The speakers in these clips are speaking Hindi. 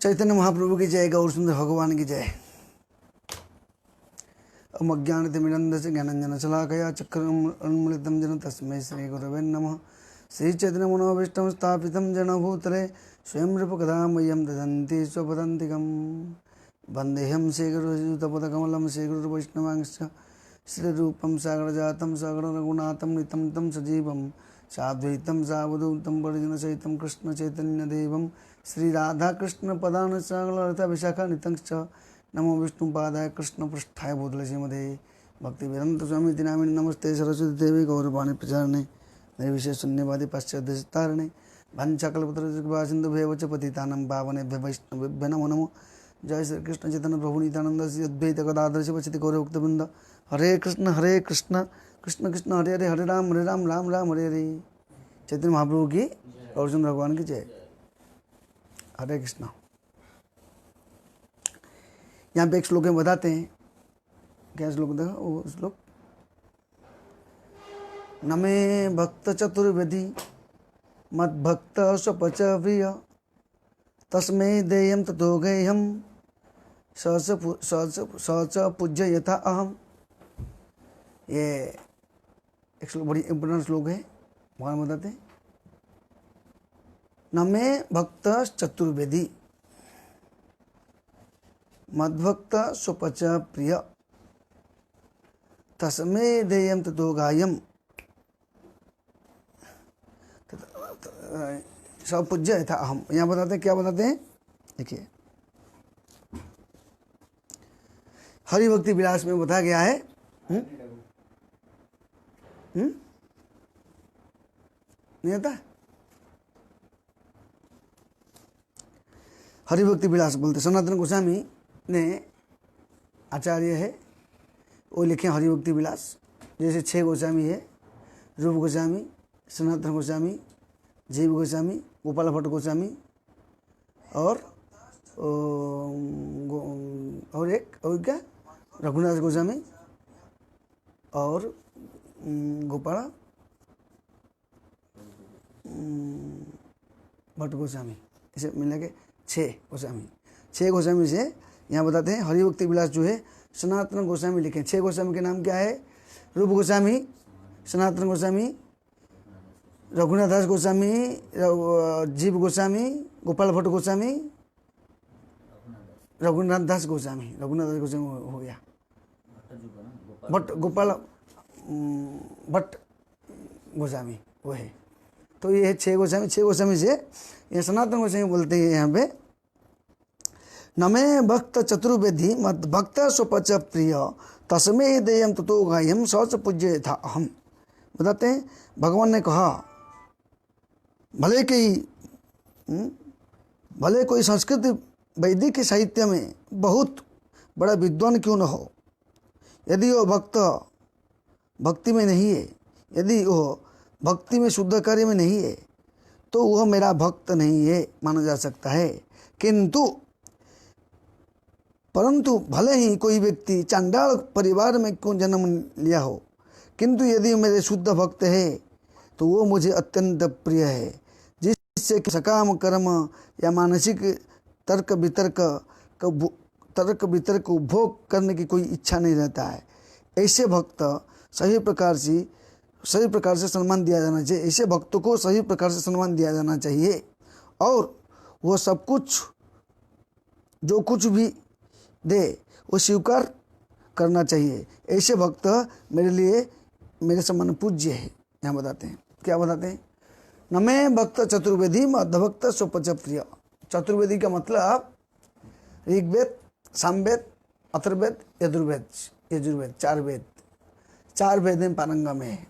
चैतन्य महाप्रभु की जय, गौर सुंदर भगवान की जय। ओम अज्ञानतिमिरन्धस्य ज्ञानाञ्जनशलाकया चक्रमुन्मिलितं येन तस्मै श्रीगुरवे नमः। श्रीचैतन्यमनोभीष्टं स्थापितं येन भूतले स्वयं रूपकदा मह्यं ददन्ति स्वपदान्तिकं। वन्देऽहं श्रीगुरुयुतपदकमलं श्रीगुरुवैष्णवांश्च श्रीरूपं सागरजातं सागररघुनाथं नितं तं सजीवं साद्वैतं सावधूतं परिजनसहितं कृष्णचैतन्यदेवं श्रीराधाकृष्णपदान् सागररथविशाखानितंश्च नमो विष्णुपादाय कृष्णपृष्ठाय भूतले श्रीमते भक्तिवेदान्तस्वामी नामिने नमस्ते सरस्वती देवी गौरवाणी प्रचारणे निर्विशेष शून्यवादी पाश्चात्यतारणे वंशाकल्पतरुर्गवासिन्धुभ्येव च पतितानां पावनेभ्यो वैष्णवेभ्यो नमो नमो। जय श्री कृष्ण चैतन्य प्रभु नित्यानंद श्री अद्वैत गदाधर शिवसति गौरभक्तवृंद। हरे कृष्ण कृष्ण कृष्ण हरे हरे, हरे राम राम राम हरे हरे। चैतन्य महाप्रभु की और चंद्र भगवान की जय। हरे कृष्ण। यहाँ पे एक श्लोक में बताते हैं, क्या श्लोक देखो वो श्लोक, न मे भक्त चतुर्विधि मद भक्त स्वपच प्रिय तस्मै देयं ततो गेयं स पूज्य यथा अहम। ये एक श्लोक बड़ी इंपोर्टेंट श्लोक है। भगवान बताते हैं न मे भक्त चतुर्वेदी मद्भक्त स्वपच प्रिय तस्मै देयं ततो गायम सब पूज्य था अहम। यहाँ बताते हैं, क्या बताते हैं, देखिए हरि भक्ति विलास में बताया गया है। नहीं आता हरि भक्ति विलास बोलते, सनातन गोस्वामी ने आचार्य है, वो लिखे हरि भक्ति विलास। जैसे 6 गोस्वामी है, रूप गोस्वामी, सनातन गोस्वामी, जीव गोस्वामी, गोपाल भट्ट गोस्वामी और क्या रघुनाथ गोस्वामी और गोपाल भट्ट गोस्वामी, इसे मिला के 6 गोस्वामी। 6 गोस्वामी से यहाँ बताते हैं हरि भक्ति विलास जो है सनातन गोस्वामी लिखे। 6 गोस्वामी के नाम क्या है, रूप गोस्वामी, सनातन गोस्वामी, रघुनाथ दास गोस्वामी, जीव गोस्वामी, गोपाल भट्ट गोस्वामी, रघुनाथ दास गोस्वामी हो गया, भट्ट गोपाल भट्ट गोस्वामी वो है। तो ये है 6 गोस्वामी। 6 गोस्वामी से ये सनातन गोस्वामी बोलते हैं यहाँ पे, नमे भक्त चतुर्वेदी मद भक्त स्वपच प्रिय तस्मै देयं ततो गायम सच पूज्य था अहम। बताते हैं भगवान ने कहा, भले कोई संस्कृत वैदिक साहित्य में बहुत बड़ा विद्वान क्यों न हो, यदि वो भक्ति में नहीं है, यदि वो भक्ति में शुद्ध कार्य में नहीं है, तो वह मेरा भक्त नहीं है माना जा सकता है। परंतु भले ही कोई व्यक्ति चांडाल परिवार में क्यों जन्म लिया हो, किंतु यदि मेरे शुद्ध भक्त है तो वो मुझे अत्यंत प्रिय है, जिससे सकाम कर्म या मानसिक तर्क वितर्क को भोग करने की कोई इच्छा नहीं रहता है। ऐसे भक्त सही प्रकार से सम्मान दिया जाना चाहिए। ऐसे भक्तों को सही प्रकार से सम्मान दिया जाना चाहिए और वो सब कुछ जो कुछ भी दे वो स्वीकार करना चाहिए। ऐसे भक्त मेरे समान पूज्य है। यहाँ बताते हैं, क्या बताते हैं, न मैं भक्त चतुर्वेदी मद्भक्त स्वपच प्रिय। चतुर्वेदी का मतलब ऋग्वेद, सामवेद, अथर्ववेद, यजुर्वेद 4 वेद। 4 वेद में पारंगम है।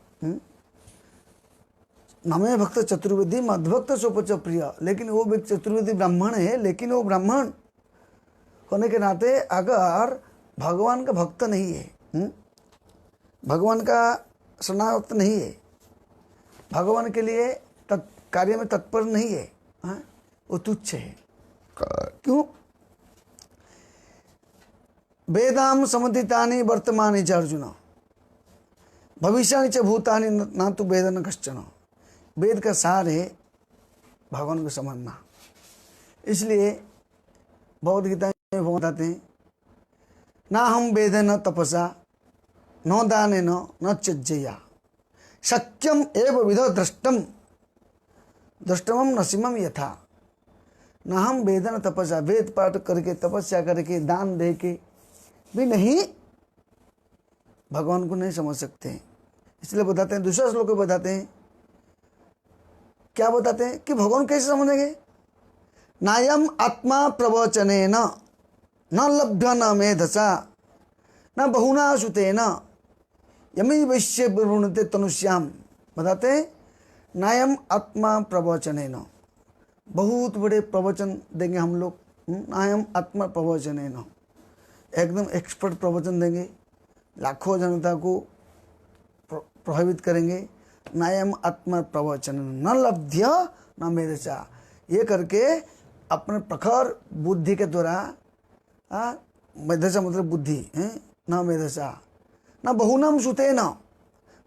नमे भक्त चतुर्वेदी मद्भक्त स्वपच प्रिय। लेकिन वो व्यक्ति चतुर्वेदी ब्राह्मण है, लेकिन वो ब्राह्मण होने के नाते अगर भगवान का भक्त नहीं है, भगवान का शरणागत नहीं है, भगवान के लिए कार्य में तत्पर नहीं है, वो तुच्छ है। क्यों? वेदाम समुदितानि वर्तमानि च अर्जुन भविष्यानि च भूतानि न तो वेद न कश्चन। वेद का सार है भगवान को समझना। इसलिए भगवद गीता में भगवान बताते हैं, ना हम वेद न तपसा न दान न चज्जया शक्यम एव विधो दृष्टम दृष्टमम नसीमम यथा। ना हम वेद न तपसा, वेद पाठ करके तपस्या करके दान दे के भी नहीं भगवान को नहीं समझ सकते। इसलिए बताते हैं, दूसरा श्लोक में बताते हैं, क्या बताते हैं कि भगवान कैसे समझेंगे। नायम आत्मा प्रवचने न लभ्य न मेधसा न बहुना सुते न यमी वैश्य विवृणते तनुष्याम। बताते हैं नायम आत्मा प्रवचने न, बहुत बड़े प्रवचन देंगे हम लोग। नायम आत्मा प्रवचने न, एकदम एक्सपर्ट प्रवचन देंगे, लाखों जनता को प्रभावित करेंगे। नायम आत्मा प्रवचन न लब्ध्य न मेधसा, ये करके अपने प्रखर बुद्धि के द्वारा, मेधसा मतलब बुद्धि है, न मेधसा न बहुनम सुते न,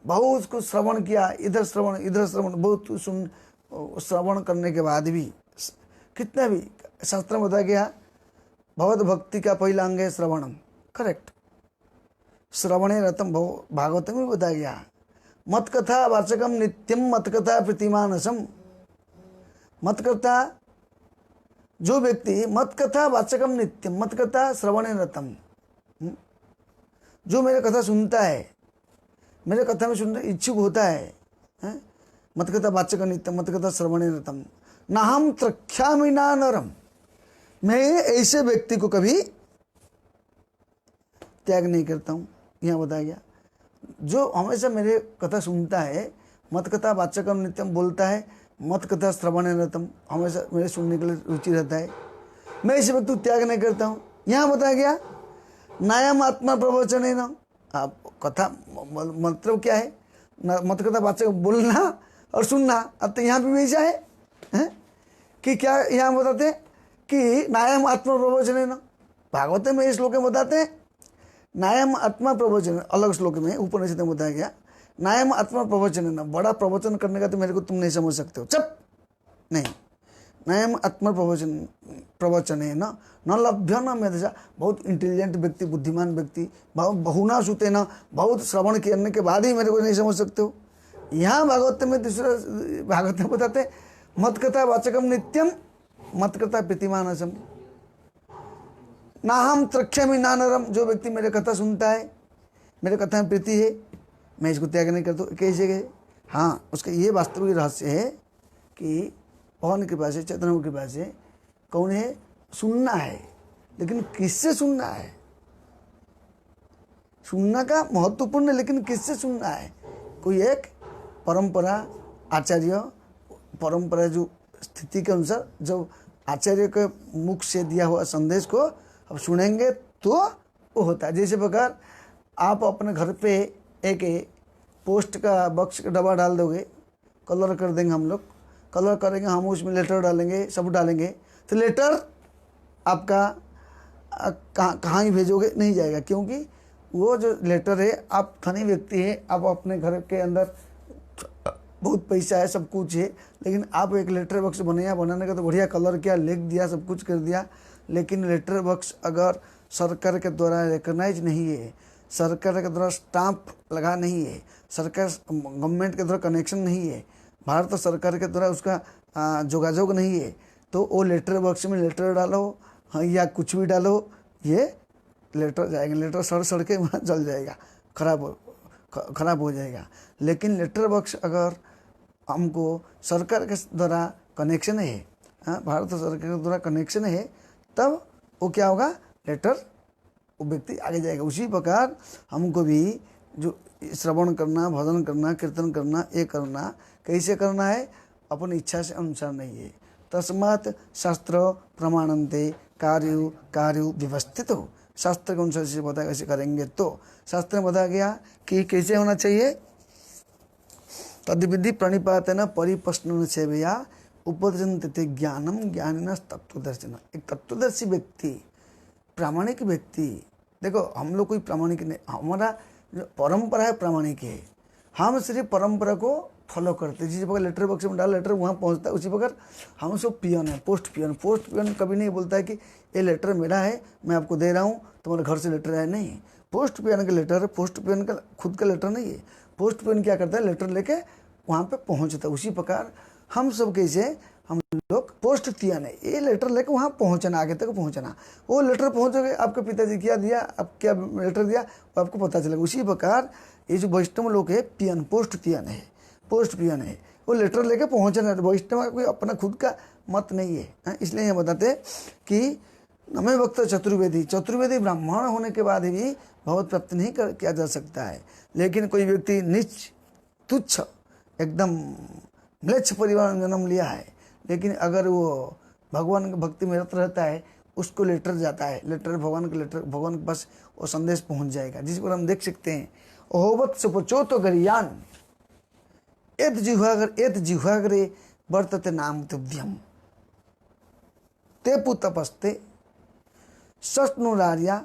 बहुत कुछ श्रवण किया, इधर श्रवण बहुत सुन श्रवण करने के बाद भी, कितना भी शास्त्र में बताया गया भगवत भक्ति का पहला अंग है श्रवणम, करेक्ट। श्रवणे रतम भागवत में बताया गया, मत कथा वाचकम नित्यम मत कथा प्रतिमानसम। मत कथा जो व्यक्ति मत कथा वाचकम नित्यम, मत कथा श्रवणे रतम, जो मेरे कथा सुनता है, मेरे कथा में सुनने इच्छुक होता है, मत कथा वाचक नित्यम मत कथा श्रवणे रतम ना हम त्रख्यामि ना नरम, मैं ऐसे व्यक्ति को कभी त्याग नहीं करता हूँ। यहाँ बताया गया जो हमेशा मेरे कथा सुनता है, मत कथा वाचकम नित्यम बोलता है, मत कथा श्रवणे रतम हमेशा मेरे सुनने के लिए रुचि रहता है, मैं ऐसे व्यक्ति को त्याग नहीं करता हूँ। यहाँ बताया गया नायम आत्मा प्रवचन है ना, आप कथा मतलब क्या है, मत कथा वाचक बोलना और सुनना। अब तो यहाँ भी वैसा है कि क्या यहाँ बताते हैं कि नायम आत्मा प्रवचन है ना, भागवत में इस श्लोक में बताते हैं नायम आत्मा प्रवचन, अलग श्लोक में उपनिषद में बताया गया नायम आत्मा प्रवचन है ना, बड़ा प्रवचन करने का तो मेरे को तुम नहीं समझ सकते हो, चप नहीं। नायम आत्मा प्रवचन है ना न लभ्य न मेधसा, बहुत इंटेलिजेंट व्यक्ति, बुद्धिमान व्यक्ति, बहुना सुते न, बहुत श्रवण करने के बाद ही मेरे को नहीं समझ सकते हो। यहाँ भागवत में दूसरा भागवत में बताते मत कथा वाचकम नित्यम मत कथा प्रतिमानसम ना हम त्रख्यामि ना नरम, जो व्यक्ति मेरे कथा सुनता है, मेरे कथा में प्रीति है, मैं इसको त्याग नहीं करता। कैसे गए, हाँ उसका ये वास्तविक रहस्य है कि भगवान की कृपा से, चैतन्य की कृपा से कौन है, सुनना है, लेकिन किससे सुनना है, सुनना का महत्वपूर्ण है, लेकिन किससे सुनना है। कोई एक परंपरा, आचार्य परंपरा जो स्थिति के अनुसार जब आचार्य के मुख से दिया हुआ संदेश को अब सुनेंगे तो वो होता है। जैसे प्रकार आप अपने घर पे एक पोस्ट का बक्स का डब्बा डाल दोगे, कलर कर देंगे हम लोग, कलर करेंगे हम, उसमें लेटर डालेंगे, सब डालेंगे, तो लेटर आपका कहाँ ही भेजोगे, नहीं जाएगा, क्योंकि वो जो लेटर है, आप धनी व्यक्ति है, आप अपने घर के अंदर बहुत पैसा है, सब कुछ है, लेकिन आप एक लेटर बॉक्स बनाने का तो बढ़िया कलर किया, लिख दिया, सब कुछ कर दिया, लेकिन लेटर बॉक्स अगर सरकार के द्वारा रिकॉग्नाइज नहीं है, सरकार के द्वारा स्टाम्प लगा नहीं है, सरकार गवर्नमेंट के द्वारा कनेक्शन नहीं है, भारत सरकार के द्वारा उसका जोगाजोग नहीं है, तो वो लेटर बॉक्स में लेटर डालो, हाँ, या कुछ भी डालो, ये लेटर जाएगा, लेटर सड़ के वहाँ जल जाएगा, खराब हो जाएगा। लेकिन लेटर बॉक्स अगर हमको सरकार के द्वारा कनेक्शन है, भारत सरकार के द्वारा कनेक्शन है, तब वो क्या होगा, लेटर वो व्यक्ति आगे जाएगा। उसी प्रकार हमको भी जो श्रवण करना, भजन करना, कीर्तन करना, ये करना कैसे करना है, अपनी इच्छा से अनुसार नहीं है। तस्मात् शास्त्र प्रमाणन्ते कार्य व्यवस्थित हो, शास्त्र के अनुसार से बताया कैसे करेंगे, तो शास्त्र में बताया गया कि कैसे होना चाहिए, तद्विधि प्रणिपातेन परिप्रश्न सेवया उपदर्शन्ते ज्ञानम ज्ञानिन तत्वदर्शिन। एक तत्वदर्शी व्यक्ति, प्रामाणिक व्यक्ति, देखो हम लोग कोई प्रामाणिक नहीं, हमारा जो परंपरा है प्रामाणिक है, हम सिर्फ परंपरा को फॉलो करते हैं। जिस प्रकार लेटर बॉक्स में डाल लेटर वहाँ पहुँचता है, उसी प्रकार हम सब पियन है, पोस्ट पियन। पोस्ट पियन कभी नहीं बोलता है कि ये लेटर मेरा है, मैं आपको दे रहा हूँ, तुम्हारे घर से लेटर है, नहीं। पोस्ट पियन का लेटर है, पोस्ट पियन का खुद का लेटर नहीं है। पोस्ट पियन क्या करता है, लेटर लेके वहाँ पे पहुँचता है। उसी प्रकार हम सब कैसे, हम लोग पोस्ट पियन है, ये लेटर लेके वहाँ पहुँचना, आगे तक पहुँचना। वो लेटर पहुँच गए, आपके पिताजी क्या दिया, आप क्या लेटर दिया, वो आपको पता चलेगा। उसी प्रकार ये जो वैष्णव लोग है, पियन, पोस्ट पियन है, पोस्ट पियन है, वो लेटर लेके पहुँचना। वैष्णव का कोई अपना खुद का मत नहीं है। इसलिए ये बताते कि नमे भक्त चतुर्वेदी, चतुर्वेदी ब्राह्मण होने के बाद भी भगवत प्राप्ति नहीं किया जा सकता है। लेकिन कोई व्यक्ति नीच, तुच्छ, एकदम म्लेच्छ परिवार में जन्म लिया है, लेकिन अगर वो भगवान की भक्ति में रत रहता है, उसको लेटर जाता है, लेटर भगवान के पास वो संदेश पहुंच जाएगा। जिस पर हम देख सकते हैं, ओहोवत सुपचो तो गरियान एत जिह्वाग्रे वर्तते नाम तुभ्यम ते पुतपस्ते सष्णुरार्या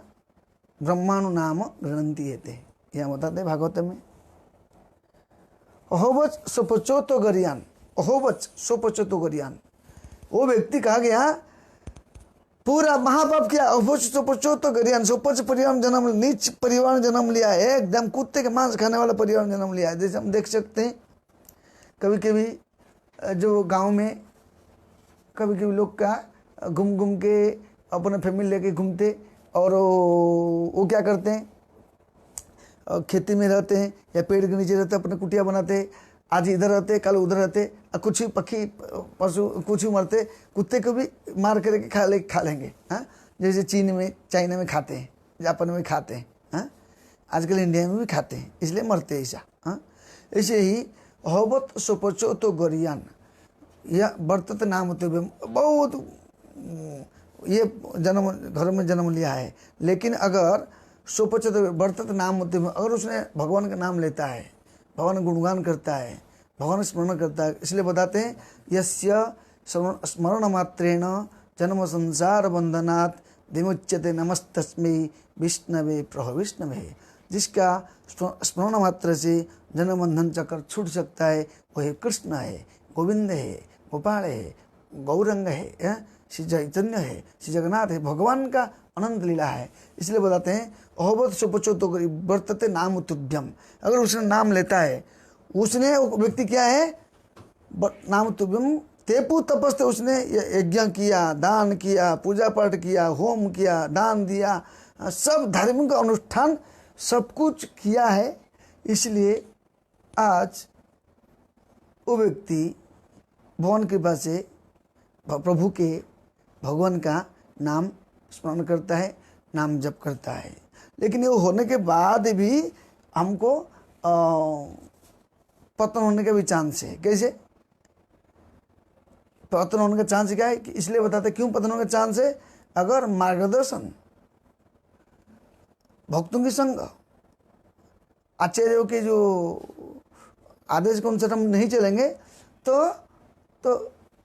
ब्रह्माणु नाम गृणंती एते। यह बताते भागवत में। अहोवच सुपचोतो गरियान, अहोवच सुपचोतो गरियान, वो व्यक्ति कहा गया पूरा महापाप किया, अहोवच सुपचोतो गरियान, सुपच परिवार जन्म, नीच परिवार जन्म लिया है, एकदम कुत्ते के मांस खाने वाला परिवार जन्म लिया है। जैसे हम देख सकते हैं कभी कभी जो गांव में कभी कभी लोग का घूम घूम के अपने फैमिली लेके घूमते, और वो क्या करते हैं, खेती में रहते हैं या पेड़ के नीचे रहते, अपने कुटिया बनाते, आज इधर रहते, कल उधर रहते, कुछ ही पक्षी पशु कुछ ही मरते, कुत्ते को भी मार करके खा लेंगे। हाँ, जैसे चाइना में खाते हैं, जापान में खाते हैं, हाँ, आजकल इंडिया में भी खाते हैं, इसलिए मरते हैं ऐसा। हाँ, ऐसे ही होबत सुपचो तो गरियान, यह वर्तत नाम होते हुए बहुत ये जन्म घर में जन्म लिया है। लेकिन अगर सुपचो तो वर्तत नाम होते हुए अगर उसने भगवान का नाम लेता है, भगवान गुणगान करता है, भगवान स्मरण करता है, इसलिए बताते हैं यस्य स्मरण मात्रेण जन्म संसार बंधनात् विमुच्यते नमस्तस्मै विष्णवे प्रभ विष्णवे। जिसका स्मरण मात्र से जन्म बंधन चक्र छूट सकता है, वह कृष्ण है, गोविंद है, गोपाल है, गौरंग है, श्री चैतन्य है, श्री जगन्नाथ है, भगवान का अनंत लीला है। इसलिए बताते हैं अहोबत सुपचो तो वर्तते नाम तुभ्यम। अगर उसने नाम लेता है, उसने व्यक्ति क्या है, नाम तुभ्यम तेपु तपस्ते, उसने यज्ञ किया, दान किया, पूजा पाठ किया, होम किया, दान दिया, सब धार्मिक अनुष्ठान सब कुछ किया है। इसलिए आज वो व्यक्ति भगवान की कृपा से प्रभु के भगवान का नाम स्मरण करता है, नाम जप करता है। लेकिन ये होने के बाद भी हमको पतन होने का भी चांस है। कैसे पतन होने का चांस क्या है, इसलिए बताते क्यों पतन होने का चांस है। अगर मार्गदर्शन, भक्तों की संग, आचार्यों के जो आदेश के अनुसार हम नहीं चलेंगे तो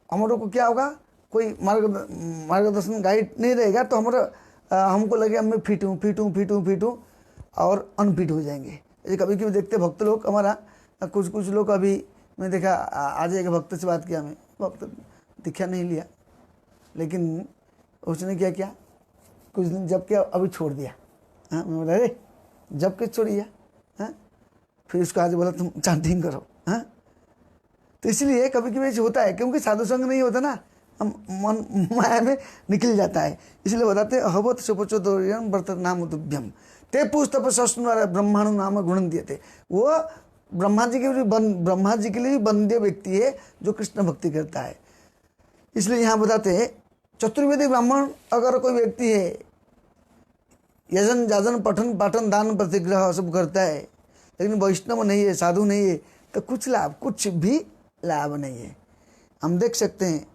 हमारे को क्या होगा, कोई मार्गदर्शन गाइड नहीं रहेगा, तो हमको लगेगा मैं फिट हूँ और अनफिट हो जाएंगे। ये कभी कभी देखते भक्त लोग हमारा, कुछ लोग, अभी मैं देखा आज एक भक्त से बात किया, मैं भक्त दीक्षा नहीं लिया, लेकिन उसने क्या किया, कुछ दिन जब किया अभी छोड़ दिया। हाँ, मैं बोला अरे जब के छोड़ दिया। हाँ, फिर उसको आज बोला तुम चांटिंग करो। हाँ, तो इसलिए कभी कभी होता है, क्योंकि साधु संग नहीं होता ना, हम मन माया में निकल जाता है। इसलिए बताते अहबत सुपचो वर्तत नाम तुभ्यम ते पुष तपस्या ब्रह्माणु नाम गुण दिए थे। वो ब्रह्मा जी के लिए भी वंद्य व्यक्ति है जो कृष्ण भक्ति करता है। इसलिए यहाँ बताते हैं चतुर्वेदी ब्राह्मण अगर कोई व्यक्ति है, यजन जाजन पठन पाठन दान प्रतिग्रह सब करता है, लेकिन वैष्णव नहीं है, साधु नहीं है, तो कुछ भी लाभ नहीं है। हम देख सकते हैं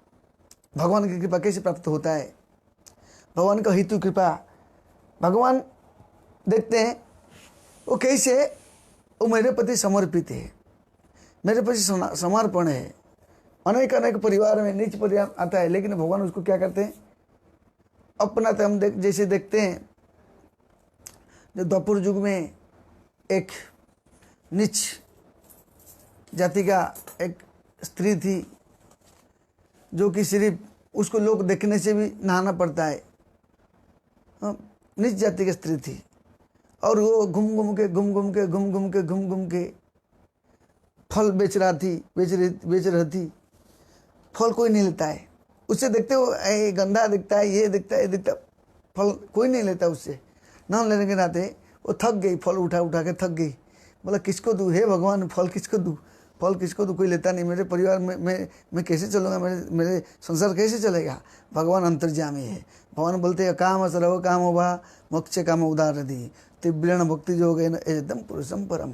भगवान की कृपा कैसे प्राप्त होता है, भगवान का हेतु कृपा। भगवान देखते हैं वो कैसे, वो मेरे प्रति समर्पित है, मेरे प्रति समर्पण है। अनेक परिवार में नीच परिवार आता है, लेकिन भगवान उसको क्या करते हैं, अपनाते। हम जैसे देखते हैं जो द्वापर युग में एक नीच जाति का एक स्त्री थी जो कि सिर्फ उसको लोग देखने से भी नहाना पड़ता है। नीच जाति की स्त्री थी और वो घूम घूम के फल बेच रही थी। फल कोई नहीं लेता है उससे, देखते हो गंदा दिखता है, ये दिखता है, फल कोई नहीं लेता उससे। ना लेने के नाते वो थक गई, फल उठा के थक गई। बोला किसको दूँ हे भगवान, फल किसको दूँ, कोई लेता नहीं। मेरे परिवार में मैं कैसे चलूँगा, मेरे संसार कैसे चलेगा। भगवान अंतर्यामी है। भगवान बोलते हैं काम सर्व काम होगा मोक्ष काम उदार दी तीव्रण भक्ति जो गए एकदम पुरुषम परम।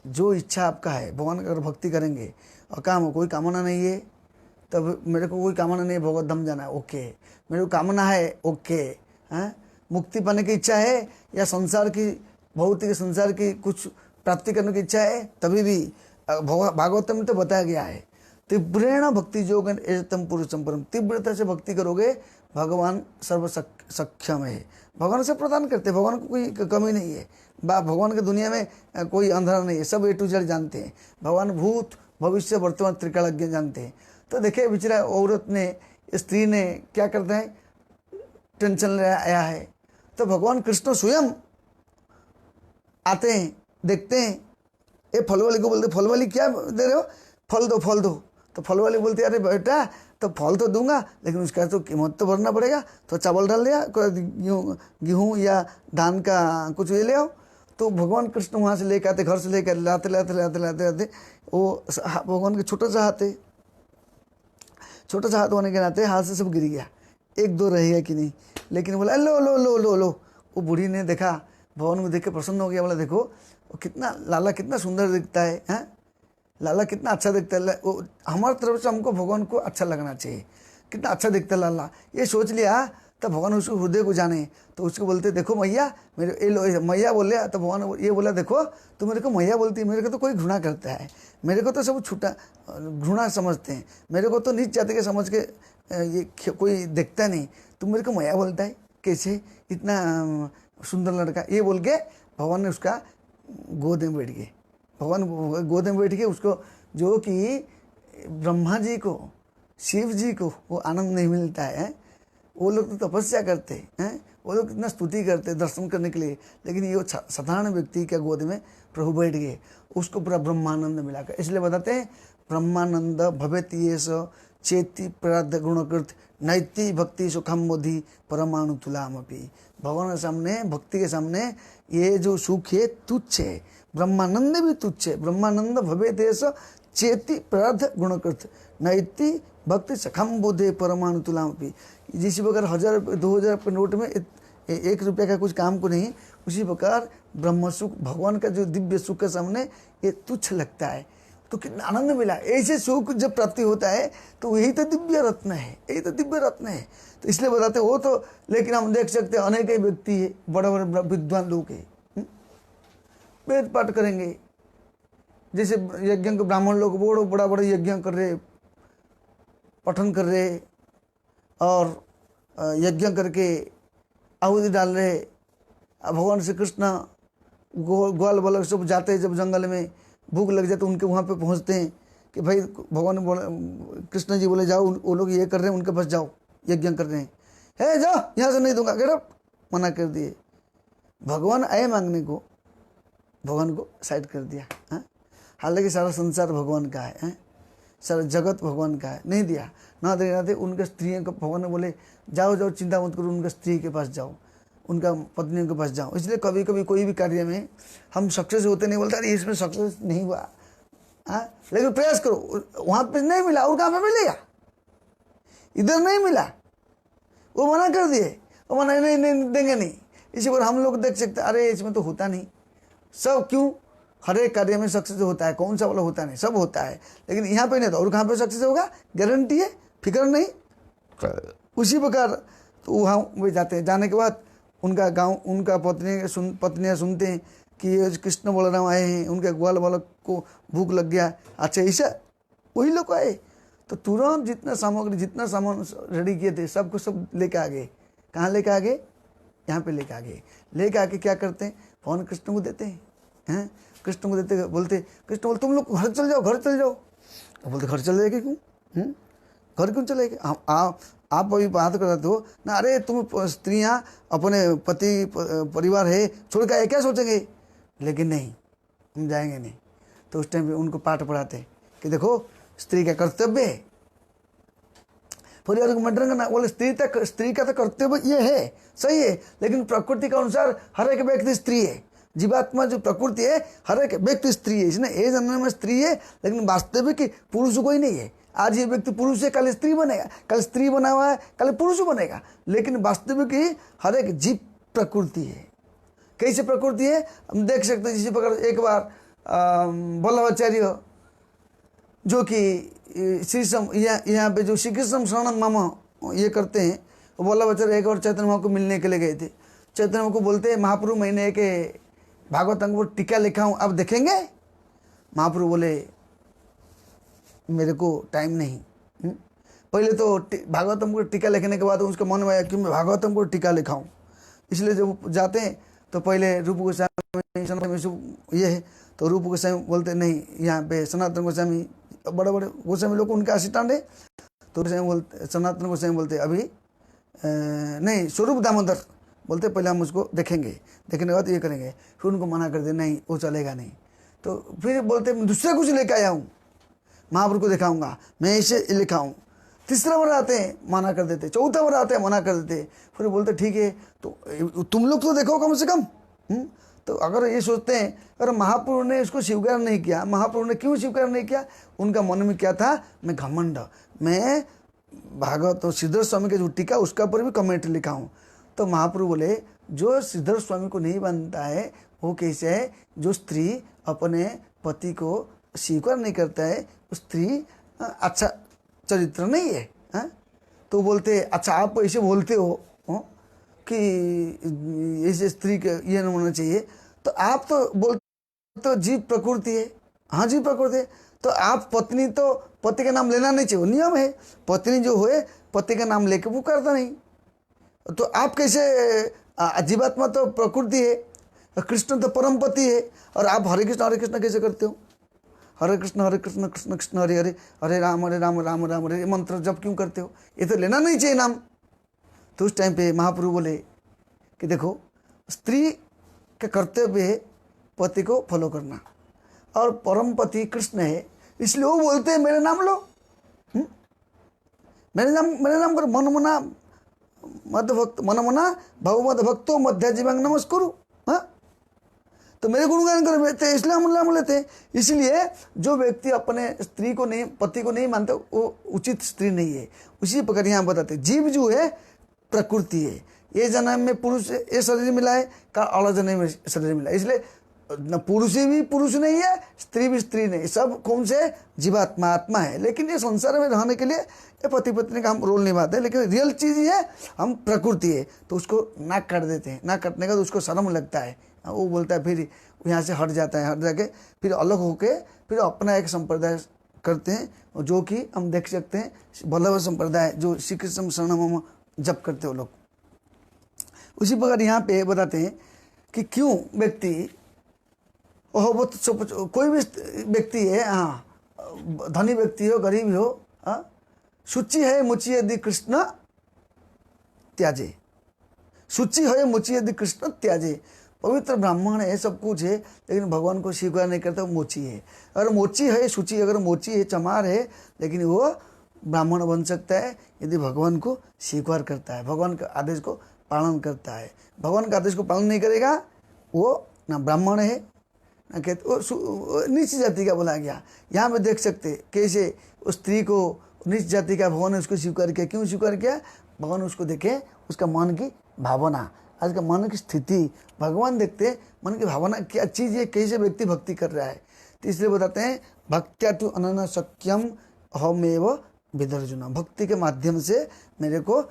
जो इच्छा आपका है भगवान का अगर भक्ति करेंगे, और काम कोई कामना नहीं है, तब मेरे को कोई कामना नहीं है भगवत धाम जाना है, ओके। मेरे को कामना है, ओके। हैं मुक्ति पाने की इच्छा है या संसार की भौतिक संसार की कुछ प्राप्ति करने की इच्छा है, तभी भी भागवत में तो बताया गया है तीव्रेण भक्ति योग एतम पुरुषम परम। तीव्रता से भक्ति करोगे, भगवान सर्व सक्षम है। भगवान से प्रदान करते, भगवान को कोई कमी नहीं है। भगवान की दुनिया में कोई अंधेरा नहीं है, सब ए टू जेड जानते हैं। भगवान भूत भविष्य वर्तमान त्रिकालज्ञ जानते हैं। तो देखिए बेचारा औरत ने, स्त्री ने क्या करते हैं, टेंशन ले आया है, तो भगवान कृष्ण स्वयं आते हैं, देखते हैं। ये फल वाली को बोलते, फल वाली क्या दे रहे हो, फल दो। तो फल वाली बोलती है अरे बेटा तो फल तो दूंगा, लेकिन उसका तो कीमत तो भरना पड़ेगा। तो चावल डाल दिया, गेहूँ या धान का कुछ ले आओ। तो भगवान कृष्ण वहाँ से लेकर आते, घर से लेकर लाते वो भगवान के छोटा सा हाथ होने के नाते हाथ से सब गिर गया, एक दो रहेगा कि नहीं। लेकिन बोला लो लो लो लो लो। वो बूढ़ी ने देखा, भगवान को देख के प्रसन्न हो गया। बोला देखो वो कितना लाला कितना सुंदर दिखता है, हैं लाला कितना अच्छा दिखता है। वो हमारी तरफ से हमको भगवान को अच्छा लगना चाहिए, कितना अच्छा दिखता है लाला। ये सोच लिया, तब भगवान उसको हृदय को जाने। तो उसको बोलते देखो मैया, मेरे ये लो मैया बोले। तो भगवान ये बोला देखो तू मेरे को मैया बोलती है, मेरे को तो कोई घृणा करता है, मेरे को तो सब छूटा घृणा समझते हैं, मेरे को तो नीच जाति के समझ के ये कोई देखता नहीं, तुम मेरे को मैया बोलता है कैसे, इतना सुंदर लड़का। ये बोल के भगवान ने उसका गोद में बैठ गए। भगवान गोद में बैठ के उसको, जो कि ब्रह्मा जी को शिव जी को वो आनंद नहीं मिलता है, वो लोग तो तपस्या करते हैं, वो लोग कितना स्तुति करते दर्शन करने के लिए, लेकिन ये साधारण व्यक्ति के गोद में प्रभु बैठ गए, उसको पूरा ब्रह्मानंद मिला कर। इसलिए बताते हैं ब्रह्मानंद भवेत ये चेति प्रार्थ गुणकृत नैति भक्ति सुखम मोधि परमाणु तुलामपि। भगवान के सामने, भक्ति के सामने ये जो सुख है तुच्छ है, ब्रह्मानंद भी तुच्छ है। ब्रह्मानंद भवेत ये चेति प्रार्थ गुणकृत नैति भक्ति सखम बुद्धे परमाणु तुलामपि। जिस प्रकार 1000 2000 के नोट में 1 रुपये का कुछ काम को नहीं, उसी प्रकार ब्रह्म सुख भगवान का जो दिव्य सुख के सामने ये तुच्छ लगता है। तो कितना आनंद मिला। ऐसे सुख जब प्राप्ति होता है तो यही तो दिव्य रत्न है, यही तो दिव्य रत्न है। तो इसलिए बताते वो तो, लेकिन हम देख सकते हैं अनेक व्यक्ति है, बड़े बड़े विद्वान लोग हैं, वेद पाठ करेंगे, जैसे यज्ञ के ब्राह्मण लोग बड़ा बड़ा यज्ञ कर रहे, पठन कर रहे और यज्ञ करके आहुति डाल रहे। भगवान श्री कृष्ण ग्वाल बालक सब जाते हैं, जब जंगल में भूख लग जाए तो उनके वहाँ पे पहुँचते हैं कि भाई भगवान बोले, कृष्ण जी बोले जाओ, वो लोग ये कर रहे हैं उनके पास जाओ, यज्ञ कर रहे हैं, है जाओ यहाँ से नहीं दूंगा, गेट मना कर दिए। भगवान आए मांगने को, भगवान को साइड कर दिया। हालांकि सारा संसार भगवान का है, सारा जगत भगवान का है, नहीं दिया। ना दे उनके स्त्रियों को भगवान ने बोले जाओ जाओ चिंता मत करो, उनके स्त्री के पास जाओ, उनका पत्नियों के पास जाओ। इसलिए कभी कभी कोई भी कार्य में हम सक्सेस होते नहीं, बोलता अरे इसमें सक्सेस नहीं हुआ, लेकिन प्रयास करो, वहाँ पे नहीं मिला और कहाँ पे मिलेगा, इधर नहीं मिला, वो मना कर दिए, वो मना नहीं देंगे नहीं। इसी पर हम लोग देख सकते अरे इसमें तो होता नहीं, सब क्यों, हर एक कार्य में सक्सेस होता है, कौन सा वाला होता नहीं, सब होता है, लेकिन यहाँ पे नहीं था और कहाँ पे सक्सेस होगा, गारंटी है, फिक्र नहीं। उसी प्रकार तो वहाँ वे जाते हैं, जाने के बाद उनका गांव, उनका पत्नियाँ सुनते हैं कि ये कृष्ण बलराम आए हैं, उनके ग्वाल बालक को भूख लग गया। अच्छा ऐसा, वही लोग आए तो तुरंत जितना सामान रेडी किए थे सबको सब लेके आ गए। कहाँ लेके आ गए, यहाँ पे लेके आ गए। लेके आके क्या करते हैं, भगवान कृष्ण को देते हैं, कृष्ण को देते, बोलते कृष्ण बोलते तुम लोग घर चल जाओ, घर चल जाओ। तो बोलते घर चल जाएगी क्यों? घर क्यों चलेगी? आप अभी बात कर रहे हो ना, अरे तुम स्त्रियां अपने पति परिवार है छोड़ के क्या सोचेंगे, लेकिन नहीं, हम जाएंगे नहीं। तो उस टाइम पे उनको पाठ पढ़ाते कि देखो स्त्री का कर्तव्य है परिवार को मेंटेन करना। बोले स्त्री का तो कर्तव्य ये है, सही है, लेकिन प्रकृति के अनुसार हर एक व्यक्ति स्त्री है। जीवात्मा जो प्रकृति है हर एक व्यक्ति स्त्री है, इसने ये जन्म में स्त्री है, लेकिन वास्तविक पुरुष कोई नहीं है। आज ये व्यक्ति पुरुष है, कल स्त्री बनेगा, कल स्त्री बना हुआ है, कल पुरुष बनेगा, लेकिन वास्तविक ही हर एक जीव प्रकृति है। कैसे प्रकृति है हम देख सकते हैं। जिस प्रकार एक बार वल्लभाचार्य जो कि यहाँ पे जो श्री कृष्ण शरणम मम ये करते हैं, वल्लभाचार्य एक बार चैतन्य महाप्रभु को मिलने के लिए गए थे। चैतन्य महाप्रभु को बोलते हैं महाप्रभु मैंने एक भागवतम को टीका लिखा हूँ, आप देखेंगे? महाप्रभु बोले मेरे को टाइम नहीं। पहले तो भागवतम को टीका लिखने के बाद उसके मन में आया कि मैं भागवतम को टीका लिखाऊं, इसलिए जब जाते हैं तो पहले रूप गोस्वामी ये है, तो रूप गोस्वामी बोलते नहीं, यहाँ पे सनातन गोस्वामी बड़े बड़े गोस्वामी लोग उनके असिस्टेंट है, तो सनातन गोस्वामी बोलते अभी नहीं, स्वरूप दामोदर बोलते पहले हम उसको देखेंगे, देखने के बाद ये करेंगे। फिर उनको मना कर दे नहीं वो चलेगा नहीं, तो फिर बोलते मैं दूसरा कुछ लेके आया हूँ, महाप्रभु को दिखाऊंगा, मैं इसे लिखाऊँ। तीसरा बार आते हैं मना कर देते, चौथा बार आते हैं मना कर देते, फिर बोलते ठीक है तो तुम लोग तो देखो कम से कम। तो अगर ये सोचते हैं अगर महाप्रभु ने इसको स्वीकार नहीं किया, महाप्रभु ने क्यों स्वीकार नहीं किया? उनका मन में क्या था? मैं घमंड, मैं भागवत तो श्रीधर स्वामी के जो टीका उसका पर भी कमेंट लिखा हूँ। तो महाप्रभु बोले जो श्रीधर स्वामी को नहीं मानता है वो कैसे है? जो स्त्री अपने पति को स्वीकार नहीं करता है, स्त्री अच्छा चरित्र नहीं है, हा? तो बोलते अच्छा आप ऐसे बोलते हो कि ऐसे स्त्री के ये नहीं होना चाहिए, तो आप तो बोलते तो जीव प्रकृति है। हाँ जीव प्रकृति है, तो आप पत्नी तो पति का नाम लेना नहीं चाहिए, नियम है, पत्नी जो है पति का नाम लेके वो करता नहीं। तो आप कैसे, जीवात्मा तो प्रकृति है, कृष्ण तो परम पति है, और आप हरे कृष्ण कैसे करते हो? हरे कृष्ण कृष्ण कृष्ण हरे हरे, हरे राम राम राम हरे, मंत्र जप क्यों करते हो? ये तो लेना नहीं चाहिए नाम। तो उस टाइम पे महाप्रभु बोले कि देखो स्त्री का कर्तव्य है पति को फॉलो करना, और परम पति कृष्ण है, इसलिए वो बोलते हैं मेरे नाम लो, मेरे नाम करो, मनमुना मद भक्त मनमुना भगवत भक्तो मध्य जीवांग नमस्कुरु। हाँ, तो मेरे गुणगान कर इसलिए हम नाम लेते हैं। इसलिए जो व्यक्ति अपने स्त्री को नहीं, पति को नहीं मानते वो उचित स्त्री नहीं है। उसी प्रकार यहाँ बताते जीव जो है प्रकृति है, ये जन्म में पुरुष ये शरीर मिला है, का अलग जन्म में शरीर मिला है, इसलिए न पुरुष भी पुरुष नहीं है, स्त्री भी स्त्री नहीं, सब कौन से जीवात्मा आत्मा है। लेकिन ये संसार में रहने के लिए ये पति पत्नी का हम रोल निभाते हैं, लेकिन रियल चीज़ ये है हम प्रकृति है, तो उसको नाक काट देते हैं। नाक काटने का तो उसको शर्म लगता है, वो बोलता है, फिर यहाँ से हट जाता है, हट जाके फिर अलग होके फिर अपना एक संप्रदाय करते हैं, जो कि हम देख सकते हैं वल्लभ संप्रदाय जो श्री कृष्ण शरणम जप करते हो लोग। उसी प्रकार यहाँ पे बताते हैं कि क्यों व्यक्ति कोई भी व्यक्ति है, हाँ धनी व्यक्ति हो गरीब हो, हाँ शुचि है मुचि यदि कृष्ण त्याजे, शुचि है मुचि यदि कृष्ण त्याजे, पवित्र ब्राह्मण है सब कुछ है, लेकिन भगवान को स्वीकार नहीं करता वो मोची है। अगर मोची है शुचि, अगर मोची है चमार है, लेकिन वो ब्राह्मण बन सकता है यदि भगवान को स्वीकार करता है, भगवान के आदेश को पालन करता है। भगवान के आदेश को पालन नहीं करेगा वो ना ब्राह्मण है ना कहते, वो नीच जाति का बोला गया। यहाँ पे देख सकते कैसे उस स्त्री को नीच जाति का भगवान ने उसको स्वीकार किया। क्यों स्वीकार किया? भगवान उसको देखे, उसका मन की भावना, आज का मन की स्थिति भगवान देखते, मन की भावना क्या चीज़ है, कैसे व्यक्ति भक्ति कर रहा है। तो इसलिए बताते हैं भक्त्या तु अनन्य शक्यम अहमेव विदर्जुना, भक्ति के माध्यम से मेरे को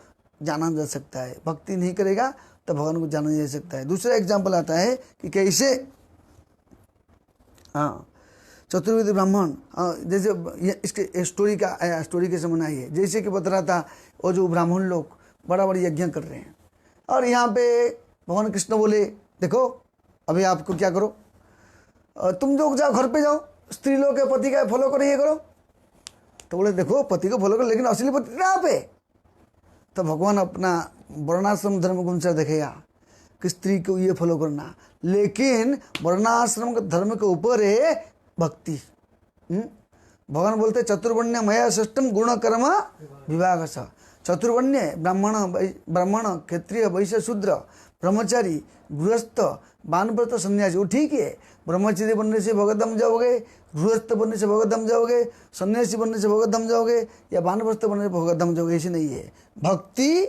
जाना जा सकता है। भक्ति नहीं करेगा तो भगवान को जाना जा सकता है। दूसरा एग्जाम्पल आता है कि कैसे, हाँ चतुर्वेदी ब्राह्मण, जैसे ये इसके स्टोरी का आया, स्टोरी के समय आई है, जैसे कि बता रहा था वो जो ब्राह्मण लोग बड़ा बड़ा यज्ञ कर रहे हैं, और यहाँ पे भगवान कृष्ण बोले देखो अभी आपको क्या करो, तुम लोग जाओ घर पे जाओ, स्त्री लोग के पति का फॉलो करो, ये करो। तो बोले देखो पति को फॉलो करो, लेकिन असली पति कहाँ पे? तो भगवान अपना वर्णाश्रम धर्म को उनसे देखेगा कि स्त्री को ये फॉलो करना, लेकिन वर्णाश्रम के धर्म के ऊपर है भक्ति। भगवान बोलते चतुर्वर्ण्य मया सृष्टम गुण कर्म विभाग स। चतुर्वर्ण्य ब्राह्मण क्षत्रिय वैश्य शूद्र ब्रह्मचारी गृहस्थ वानप्रस्थ सन्यासी, वो ठीक है। ब्रह्मचारी बनने से भगवतधाम जाओगे, गृहस्थ बनने से भगवतधाम जाओगे, सन्यासी बनने से भगवतधाम जाओगे, या वानप्रस्थ बनने से भगवतधाम जाओगे, ऐसे नहीं है। भक्ति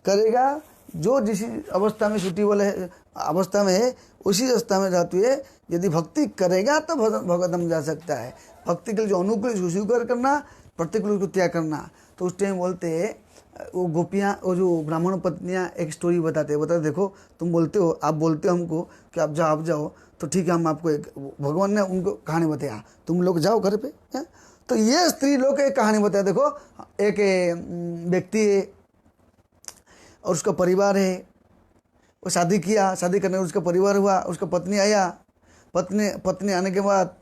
करेगा जो जिस अवस्था में सुटेबल है, अवस्था में है, उसी अवस्था में रहती है। यदि भक्ति करेगा तो भगवतधाम जा सकता है। भक्ति के लिए जो अनुकूल उसको स्वीकार करना, प्रतिकूल को त्याग करना। तो उस टाइम बोलते हैं वो गोपियाँ, वो जो ब्राह्मण पत्नियाँ एक स्टोरी बताते देखो तुम बोलते हो, आप बोलते हो हमको कि आप जाओ, तो ठीक है, हम आपको एक, भगवान ने उनको कहानी बताया, तुम लोग जाओ घर पे है? तो ये स्त्री लोग एक कहानी बताया। देखो एक व्यक्ति है और उसका परिवार है, वो शादी किया, शादी करने उसका परिवार हुआ, उसका पत्नी आया। पत्नी आने के बाद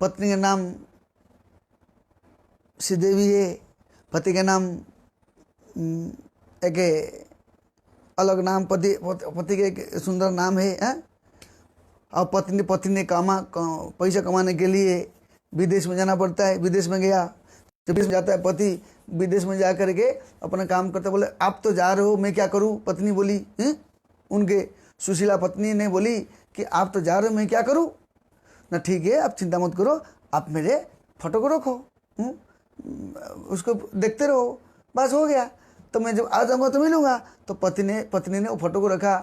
पत्नी का नाम श्रीदेवी है, पति का नाम एक अलग नाम, पति के एक सुंदर नाम है। और पत्नी ने पैसा कमाने के लिए विदेश में जाना पड़ता है। विदेश में गया, जब विदेश में जाता है पति, विदेश में जा करके अपना काम करता। बोले आप तो जा रहे हो, मैं क्या करूं? पत्नी बोली, उनके सुशीला पत्नी ने बोली कि आप तो जा रहे हो, मैं क्या करूं? ना ठीक है, आप चिंता मत करो, आप मेरे फोटो को रखो, उसको देखते रहो, बस हो गया। तो मैं जब आ जाऊँगा तो मिलूँगा। तो पत्नी ने वो फोटो को रखा,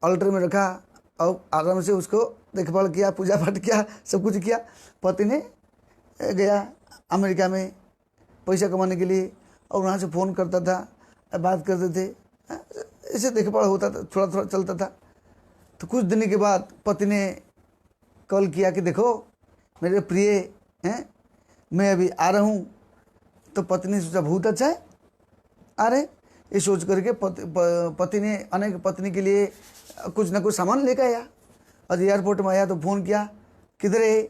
अल्टर में रखा और आराम से उसको देखभाल किया, पूजा पाठ किया, सब कुछ किया। पति ने गया अमेरिका में पैसा कमाने के लिए, और वहाँ से फ़ोन करता था, बात करते थे, ऐसे देखभाल होता था, थोड़ा थोड़ा चलता था। तो कुछ दिन के बाद पति ने कॉल किया कि देखो मेरे प्रिय हैं, मैं अभी आ रहा हूँ। तो पत्नी ने सोचा बहुत अच्छा है, आ रहे, ये सोच करके पति ने अनेक पत्नी के लिए कुछ ना कुछ सामान लेकर आया। और एयरपोर्ट में आया तो फ़ोन किया, किधर है?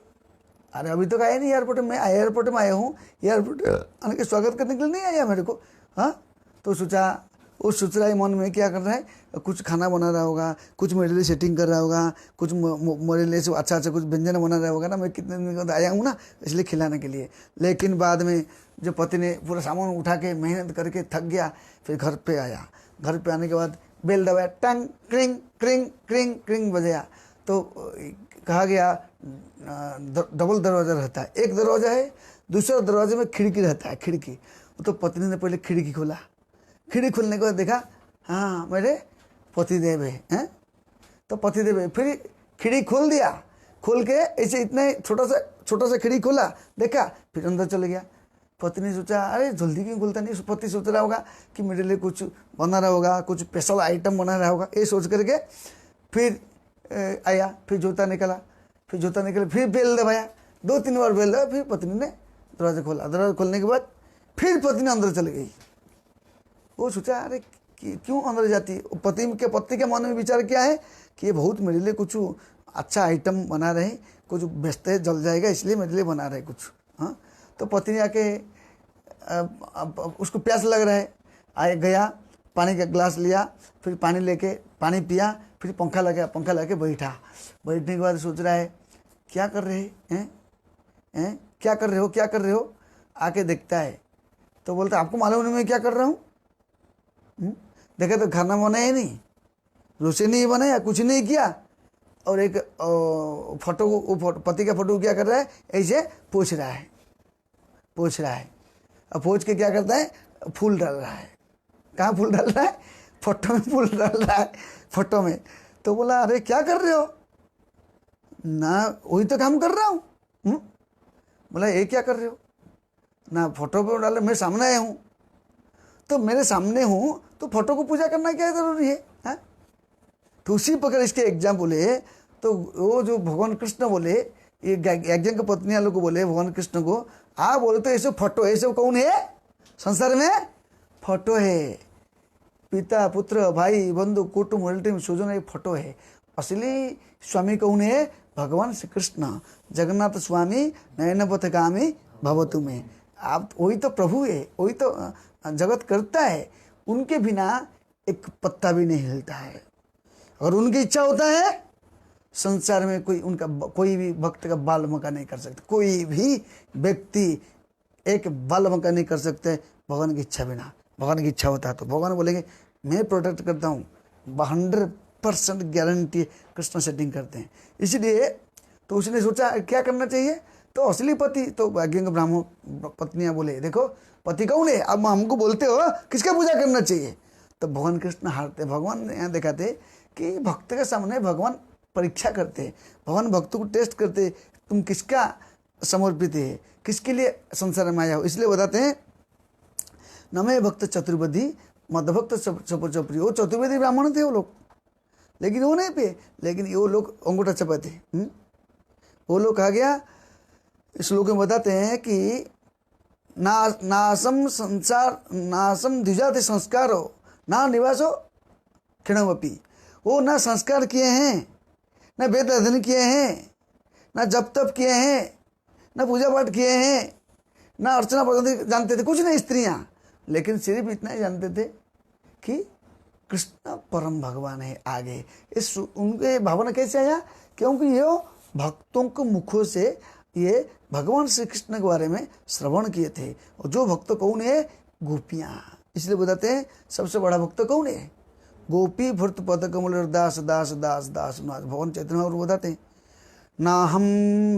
अरे अभी तक आया नहीं एयरपोर्ट में, एयरपोर्ट में आया हूँ, एयरपोर्ट आने के स्वागत करने के लिए नहीं आया मेरे को। हाँ, तो सोचा, वो सोच रहा है मन में क्या कर रहा है, कुछ खाना बना रहा होगा, कुछ मेरे लिए सेटिंग कर रहा होगा, कुछ मेरे लिए सब अच्छा कुछ व्यंजन बना रहा होगा ना, मैं कितने दिन बाद आया हूँ ना, इसलिए खिलाने के लिए। लेकिन बाद में जो पति ने पूरा सामान उठा के मेहनत करके थक गया, फिर घर पे आया। घर पे आने के बाद बेल दबाया, टंग क्रिंग क्रिंग क्रिंग क्रिंग बजाया। तो कहा गया डबल दरवाज़ा रहता है, एक दरवाज़ा है, दूसरा दरवाजे में खिड़की रहता है, खिड़की। तो पत्नी ने पहले खिड़की खोला, खिड़की खोलने के बाद देखा हाँ मेरे पतिदेव हैं। तो पतिदेव है, फिर खिड़की खोल दिया, खोल के ऐसे इतना छोटा सा खिड़की खोला, देखा, फिर अंदर चले गया। पत्नी ने सोचा अरे जल्दी क्यों खुलता नहीं, पति सोच रहा होगा कि मेरे लिए कुछ बना रहा होगा, कुछ स्पेशल आइटम बना रहा होगा, ये सोच करके फिर आया। फिर जूता निकला, फिर बेल दबाया, 2-3 बार बेल दबाया। फिर पत्नी ने दरवाज़ा खोला, दरवाज़ा खोलने के बाद फिर पत्नी अंदर चली गई। वो सोचा अरे क्यों अंदर जाती है? पति के मन में विचार क्या है कि ये बहुत मेरे लिए कुछ अच्छा आइटम बना रहे, कुछ बेचते जल जाएगा इसलिए मेरे लिए बना रहे कुछ। हाँ, तो पत्नी आके उसको प्यास लग रहा है, गया, पानी का ग्लास लिया, फिर पानी पिया, फिर पंखा लगा बैठा। बैठने के बाद सोच रहा है क्या कर रहे हैं, क्या कर रहे हो? आके देखता है तो बोलता आपको मालूम नहीं मैं क्या कर रहा हूँ? देखा तो खाना बनाया नहीं, रोसे नहीं बनाया, कुछ नहीं किया। और एक पति का फोटो क्या कर रहा है, ऐसे पोंछ रहा है। अब पोंछ के क्या करता है, फूल डाल रहा है। कहाँ फूल डाल रहा है? फोटो में फूल डाल रहा है, फोटो में। तो बोला अरे क्या कर रहे हो? ना वही तो काम कर रहा हूँ। बोला ये क्या कर रहे हो? ना फोटो पे डाल, मैं सामने आया हूँ, तो मेरे सामने हूँ तो फोटो को पूजा करना क्या जरूरी है? हाँ? तो उसी प्रकार इसके एग्जाम्पल है। तो वो जो भगवान कृष्ण बोले, ये एक जन की पत्नियां लोग को बोले भगवान कृष्ण को, आप बोलते ऐसे फोटो, ऐसे कौन है संसार में? फोटो है, पिता पुत्र भाई बंधु कुटुंब रिलेटिव स्वजन, एक फोटो है। असली स्वामी कौन है? भगवान श्री कृष्ण। जगन्नाथ स्वामी नयन पथगामी भवतु में, आप वही तो प्रभु है, वही तो जगत करता है। उनके बिना एक पत्ता भी नहीं हिलता है। और उनकी इच्छा होता है संसार में कोई भी भक्त का बाल मका नहीं कर सकता, कोई भी व्यक्ति एक बाल मका नहीं कर सकते भगवान की इच्छा बिना। भगवान की इच्छा होता है तो भगवान बोलेंगे मैं प्रोटेक्ट करता हूँ, 100% गारंटी कृष्ण सेटिंग करते हैं। इसलिए तो उसने सोचा क्या करना चाहिए, तो असली पति तो भाग्यंग ब्राह्मण पत्नियां बोले देखो पति कौन है, अब हमको बोलते हो किसका पूजा करना चाहिए। तो भगवान कृष्ण हारते। भगवान यहाँ दिखाते कि भक्त के सामने भगवान परीक्षा करते, भगवान भक्त को टेस्ट करते, तुम किसका समर्पित है, किसके लिए संसार में आया हो। इसलिए बताते हैं नमे भक्त चतुर्वेदी मदभक्त चपरी। वो चतुर्वेदी ब्राह्मण थे वो लोग, लेकिन वो नहीं पे, लेकिन वो लोग अंगूठा चपाते। वो लोग कहा गया इस श्लोक में बताते हैं कि नासम संसार नासम द्विजाति संस्कारो ना निवासो क्षणमपि। वो ना संस्कार किए हैं, ना वेद अध्ययन किए हैं, ना जप तप किए हैं, ना पूजा पाठ किए हैं, ना अर्चना पद्धति जानते थे, कुछ नहीं स्त्रियां, लेकिन सिर्फ इतना ही जानते थे कि कृष्ण परम भगवान है। आगे इस उनके भावना कैसे आया, क्योंकि ये भक्तों के मुखों से ये भगवान श्री कृष्ण के बारे में श्रवण किए थे। और जो भक्त कौन है? गोपियाँ। इसलिए बताते हैं सबसे बड़ा भक्त कौन है? गोपी भर्त पद कमल दास दास दास दास नाथ। भगवान चैतन्य और बताते हैं ना हम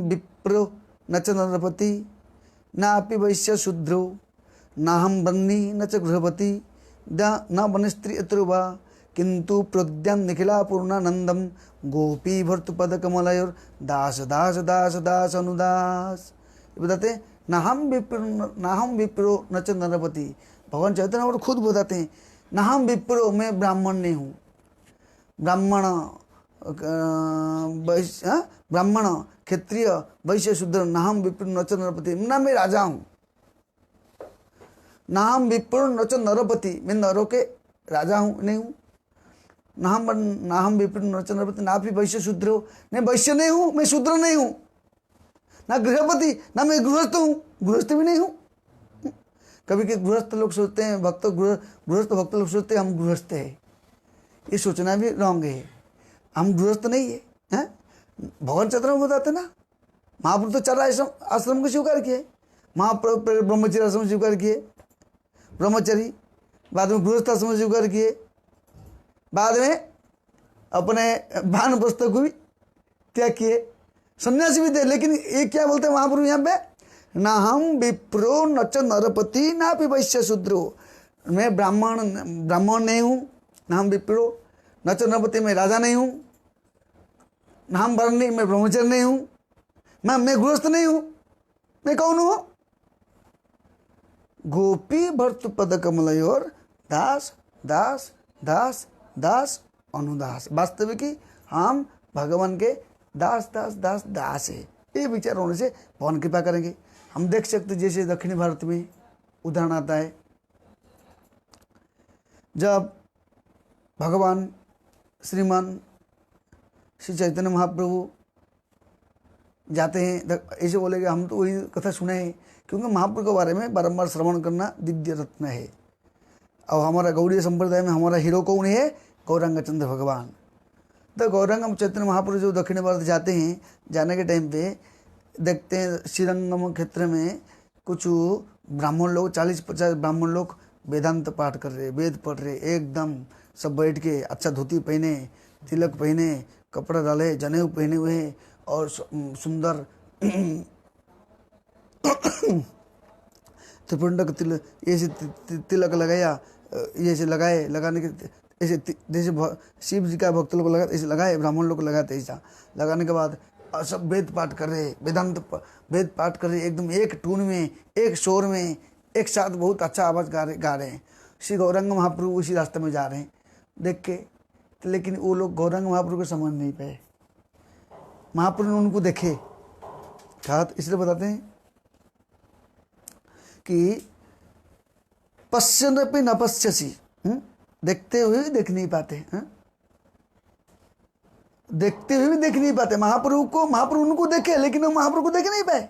विप्रो न च नरपति नापि वैश्य शूद्रो ना हम बन्नी न च गृहपति न वन स्त्री अत्रुवा किंतु प्रज्ञान निखिला पूर्णानंदम गोपी भर्त पद कमलयोर दास दास दास दास अनुदास। ये बताते ना हम विप्रो न च नरपति। भगवान चैतन्य और खुद बताते हैं ना हम विप्रो, मैं ब्राह्मण नहीं हूँ, ब्राह्मण क्षत्रिय वैश्य शूद्र, ना हम विप्रो न च नरपति, ना मैं राजा हूँ, ना हम विप्रो न च नरपति, मैं नरों के राजा हूँ नहीं हूँ, ना हम विप्रो न च नरपति ना भी वैश्य शूद्र हो, मैं वैश्य नहीं हूँ, मैं शूद्र नहीं हूँ, ना गृहपति, ना मैं गृहस्थ हूँ, गृहस्थ भी नहीं हूँ। कभी के गृहस्थ लोग सोचते हैं गृहस्थ भक्त लोग सोचते हैं हम गृहस्थ है, ये सोचना भी रॉन्ग है। हम गृहस्थ नहीं है, हैं? भगवान चैतन्य बताते ना महाप्रभु तो 4 आश्रम को स्वीकार किए। महाप्रभु ब्रह्मचर्य आश्रम स्वीकार किए, ब्रह्मचरी, बाद में गृहस्थ आश्रम स्वीकार किए, बाद में अपने वानप्रस्थ को भी त्याग किए, सन्यासी भी थे। लेकिन ये क्या बोलते हैं महाप्रभु यहाँ पे, ना हम विप्रो न च नरपति ना भी वैश्य शूद्रो। मैं ब्राह्मण नहीं हूँ, ना हम विप्रो न च नरपति, मैं राजा नहीं हूँ, ना हम वर्णी, मैं ब्रह्मचर्य नहीं हूँ, मैं गृहस्थ नहीं हूँ, मैं कौन हूँ? गोपी भर्त पद कमलयोर दास दास दास दास अनुदास। वास्तविक हम भगवान के दास दास दास दास है। ये विचार होने से भगवान कृपा करेंगे। हम देख सकते जैसे दक्षिणी भारत में उदाहरण आता है, जब भगवान श्रीमान श्री चैतन्य महाप्रभु जाते हैं, ऐसे बोलेंगे हम तो वही कथा सुने हैं, क्योंकि महाप्रभु के बारे में बारंबार श्रवण करना दिव्य रत्न है। और हमारा गौड़ीय संप्रदाय में हमारा हीरो कौन है? गौरांग चंद्र भगवान। तो गौरांग चैतन्य महाप्रभु जो दक्षिण भारत जाते हैं, जाने के टाइम पे देखते हैं श्रीरंगम क्षेत्र में कुछ ब्राह्मण लोग 40-50 ब्राह्मण लोग वेदांत पाठ कर रहे, वेद पढ़ रहे, एकदम सब बैठ के अच्छा धोती पहने, तिलक पहने, कपड़ा डाले, जनेऊ पहने हुए और सुंदर त्रिपुंड का तिलक लगाया, ऐसे लगाने के ऐसे जैसे शिव जी का भक्त लोग लगाते ऐसे लगाए, ब्राह्मण लोग लगाते ऐसा। लगाने के बाद सब वेद पाठ कर रहे, वेद पाठ कर रहे, एकदम एक टून में, एक शोर में, एक साथ बहुत अच्छा आवाज़ गा रहे हैं। श्री गौरांग महाप्रभु उसी रास्ते में जा रहे हैं देख के, लेकिन वो लोग गौरांग महाप्रभु को समझ नहीं पाए। महाप्रभु ने उनको देखे, कहा, इसलिए बताते हैं कि पश्यन्नपि न पश्यसि, देखते हुए देख नहीं पाते हैं। देखते हुए भी देख नहीं पाते। महाप्रभु उनको देखे लेकिन वो महाप्रभु को देख नहीं पाए,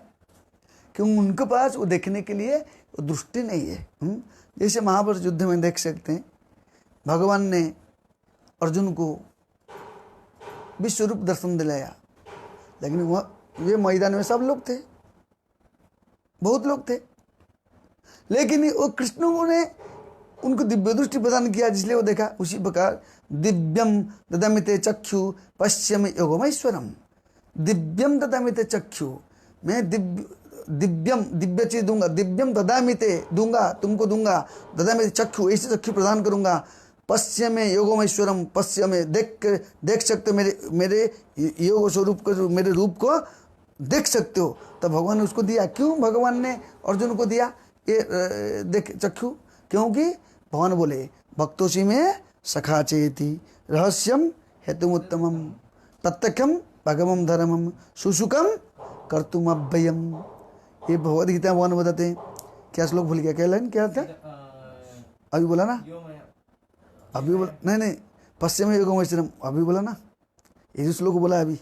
क्योंकि उनके पास वो देखने के लिए वो दृष्टि नहीं है। जैसे महाभारत युद्ध में देख सकते हैं, भगवान ने अर्जुन को विश्व रूप दर्शन दिलाया, लेकिन वह ये मैदान में सब लोग थे, बहुत लोग थे, लेकिन वो कृष्ण ने उनको दिव्य दृष्टि प्रदान किया, जिसलिए वो देखा। उसी प्रकार दिव्यम ददामिते चक्षु पश्यमि योगमैश्वरम। दिव्यम ददामिते चक्षु, मैं दिव्य चीज दूंगा। दिव्यम ददामिते, दूंगा, तुमको दूंगा। ददामिते चक्षु, ऐसे चक्षु प्रदान करूंगा। पश्यमे योगमैश्वरम, पश्यमे देख सकते हो मेरे योग स्वरूप को, मेरे रूप को देख सकते हो। तब भगवान ने उसको दिया। क्यों भगवान ने अर्जुन को दिया ये देख चक्षु? क्योंकि भगवान बोले भक्तोषी में सखा चेति रहस्यम हेतुमुत्तमम प्रत्यक्षम भगवम धर्मम सुसुकम कर्तुम अभ्ययम। ये भगवद गीता भगवान बताते हैं। क्या श्लोक भूल गया? क्या लाइन क्या था? अभी बोला ना, अभी बोला नहीं, पश्चिम योगमैश्वरम अभी बोला ना, ये जो श्लोक बोला अभी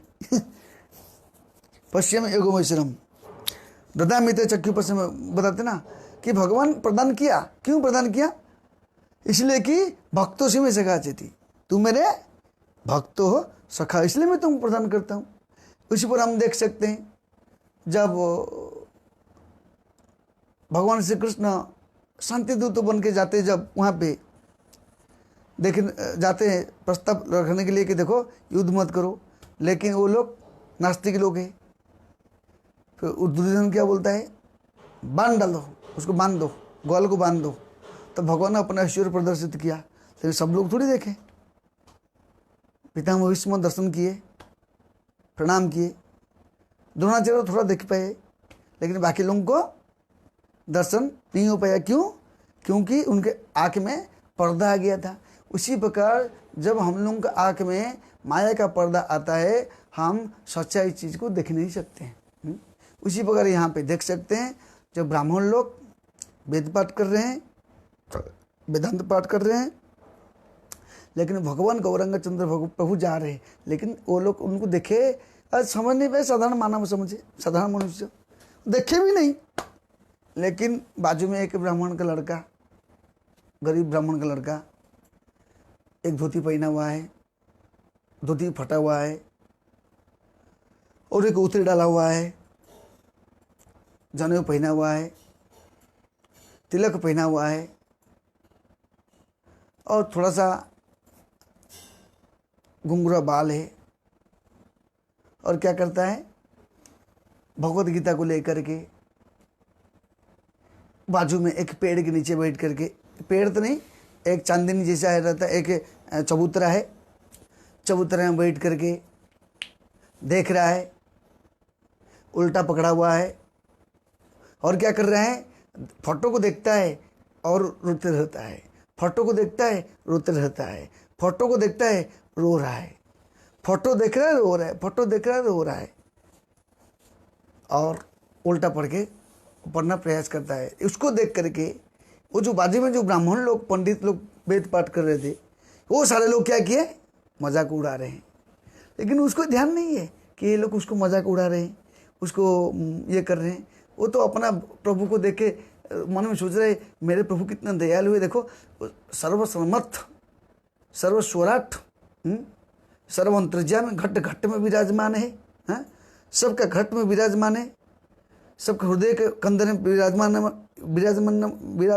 पश्चिम योगमैश्वरम ददामिते चक्षु पश्चिम, बताते ना कि भगवान प्रदान किया। क्यों प्रदान किया? इसलिए कि भक्तों से मैं सखा चेती, तुम मेरे भक्त हो सखा, इसलिए मैं तुम प्रदान करता हूँ। उसी पर हम देख सकते हैं जब भगवान श्री कृष्ण शांति दूत बन के जाते, जब वहाँ पे जाते हैं प्रस्ताव रखने के लिए कि देखो युद्ध मत करो, लेकिन वो लोग नास्तिक लोग हैं। फिर दुर्योधन क्या बोलता है? बांध डालो, उसको बांध दो, ग्वाल को बांध दो। तो भगवान ने अपना ऐश्वर्य प्रदर्शित किया, लेकिन सब लोग थोड़ी देखे। पितामह भीष्म दर्शन किए, प्रणाम किए। द्रोणाचार्य थोड़ा देख पाए, लेकिन बाकी लोगों को दर्शन नहीं हो पाया। क्यों? क्योंकि उनके आँख में पर्दा आ गया था। उसी प्रकार जब हम लोगों के आँख में माया का पर्दा आता है, हम सच्चाई चीज़ को देख नहीं सकते हैं। उसी प्रकार यहाँ पे देख सकते हैं, जब ब्राह्मण लोग वेद पाठ कर रहे हैं, वेदांत पाठ कर रहे हैं, लेकिन भगवान गौरांग चंद्र प्रभु जा रहे हैं, लेकिन वो लोग उनको देखे आज समझ नहीं पाए। साधारण मानव समझे, साधारण मनुष्य देखे भी नहीं। लेकिन बाजू में एक ब्राह्मण का लड़का, गरीब ब्राह्मण का लड़का, एक धोती पहना हुआ है, धोती फटा हुआ है, और एक उतरी डाला हुआ है, जनेऊ पहना हुआ है, तिलक पहना हुआ है, और थोड़ा सा घुंघरा बाल है। और क्या करता है? भगवत गीता को लेकर के बाजू में एक पेड़ के नीचे बैठ करके, पेड़ तो नहीं, एक चांदनी जैसा रहता है, एक चबूतरा है, चबूतरे में बैठ करके देख रहा है, उल्टा पकड़ा हुआ है। और क्या कर रहा है? फोटो को देखता है और रोते रहता है, फोटो को देखता है रोते रहता है, फोटो को देखता है रो रहा है, फोटो देख रहा है रो रहा है, फोटो देख रहा है रो रहा है, और उल्टा पढ़ के पढ़ना प्रयास करता है। उसको देख करके वो जो बाजू में जो ब्राह्मण लोग, पंडित लोग वेद पाठ कर रहे थे, वो सारे लोग क्या किए? मजाक उड़ा रहे हैं। लेकिन उसको ध्यान नहीं है कि ये लोग उसको मजाक उड़ा रहे हैं, उसको ये कर रहे हैं। वो तो अपना प्रभु को देख के मन में सोच रहे मेरे प्रभु कितना दयालु है, देखो सर्वसमर्थ, सर्वस्वराट, सर्वंतर्यामी, घट घट में विराजमान है, सबका घट में विराजमान है, सबके हृदय के कंदर में विराज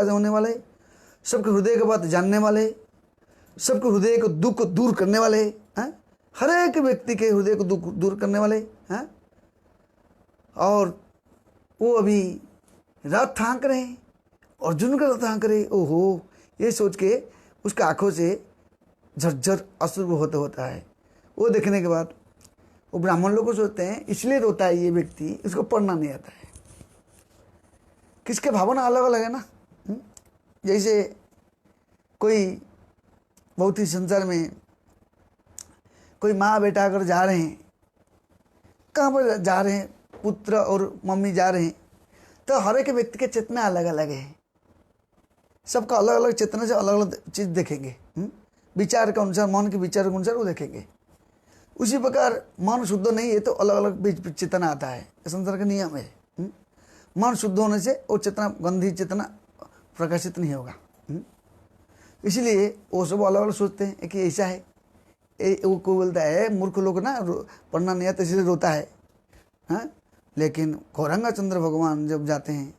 होने वाले, सबके हृदय की बात जानने वाले, सबके हृदय को दुख दूर करने वाले हैं, हर एक व्यक्ति के हृदय को दुख दूर करने वाले हैं। और वो अभी रात थांक रहे हैं, अर्जुन का रात थांक रहे। ओहो, ये सोच के उसका आंखों से झरझर अश्रु होता है। वो देखने के बाद वो ब्राह्मण लोग को सोचते हैं इसलिए रोता है ये व्यक्ति, इसको पढ़ना नहीं आता है। किसके भावना अलग अलग है ना। जैसे कोई बहुत ही संसार में कोई माँ बेटा अगर जा रहे हैं, कहाँ पर जा रहे हैं, पुत्र और मम्मी जा रहे हैं, तो हर एक व्यक्ति के चेतना अलग अलग है। सबका अलग अलग चेतना से अलग अलग चीज़ देखेंगे, विचार के अनुसार, मन के विचार के अनुसार वो देखेंगे। उसी प्रकार मन शुद्ध नहीं है तो अलग अलग बीच चेतना आता है, ये संसार का नियम है। मन शुद्ध होने से वो चेतना, गंदी चेतना प्रकाशित नहीं होगा। इसलिए वो सब अलग अलग सोचते हैं कि ऐसा है। वो कोई बोलता है मूर्ख लोग ना पढ़ना नहीं आता इसलिए रोता है। हाँ, लेकिन गौरांगा चंद्र भगवान जब जाते हैं,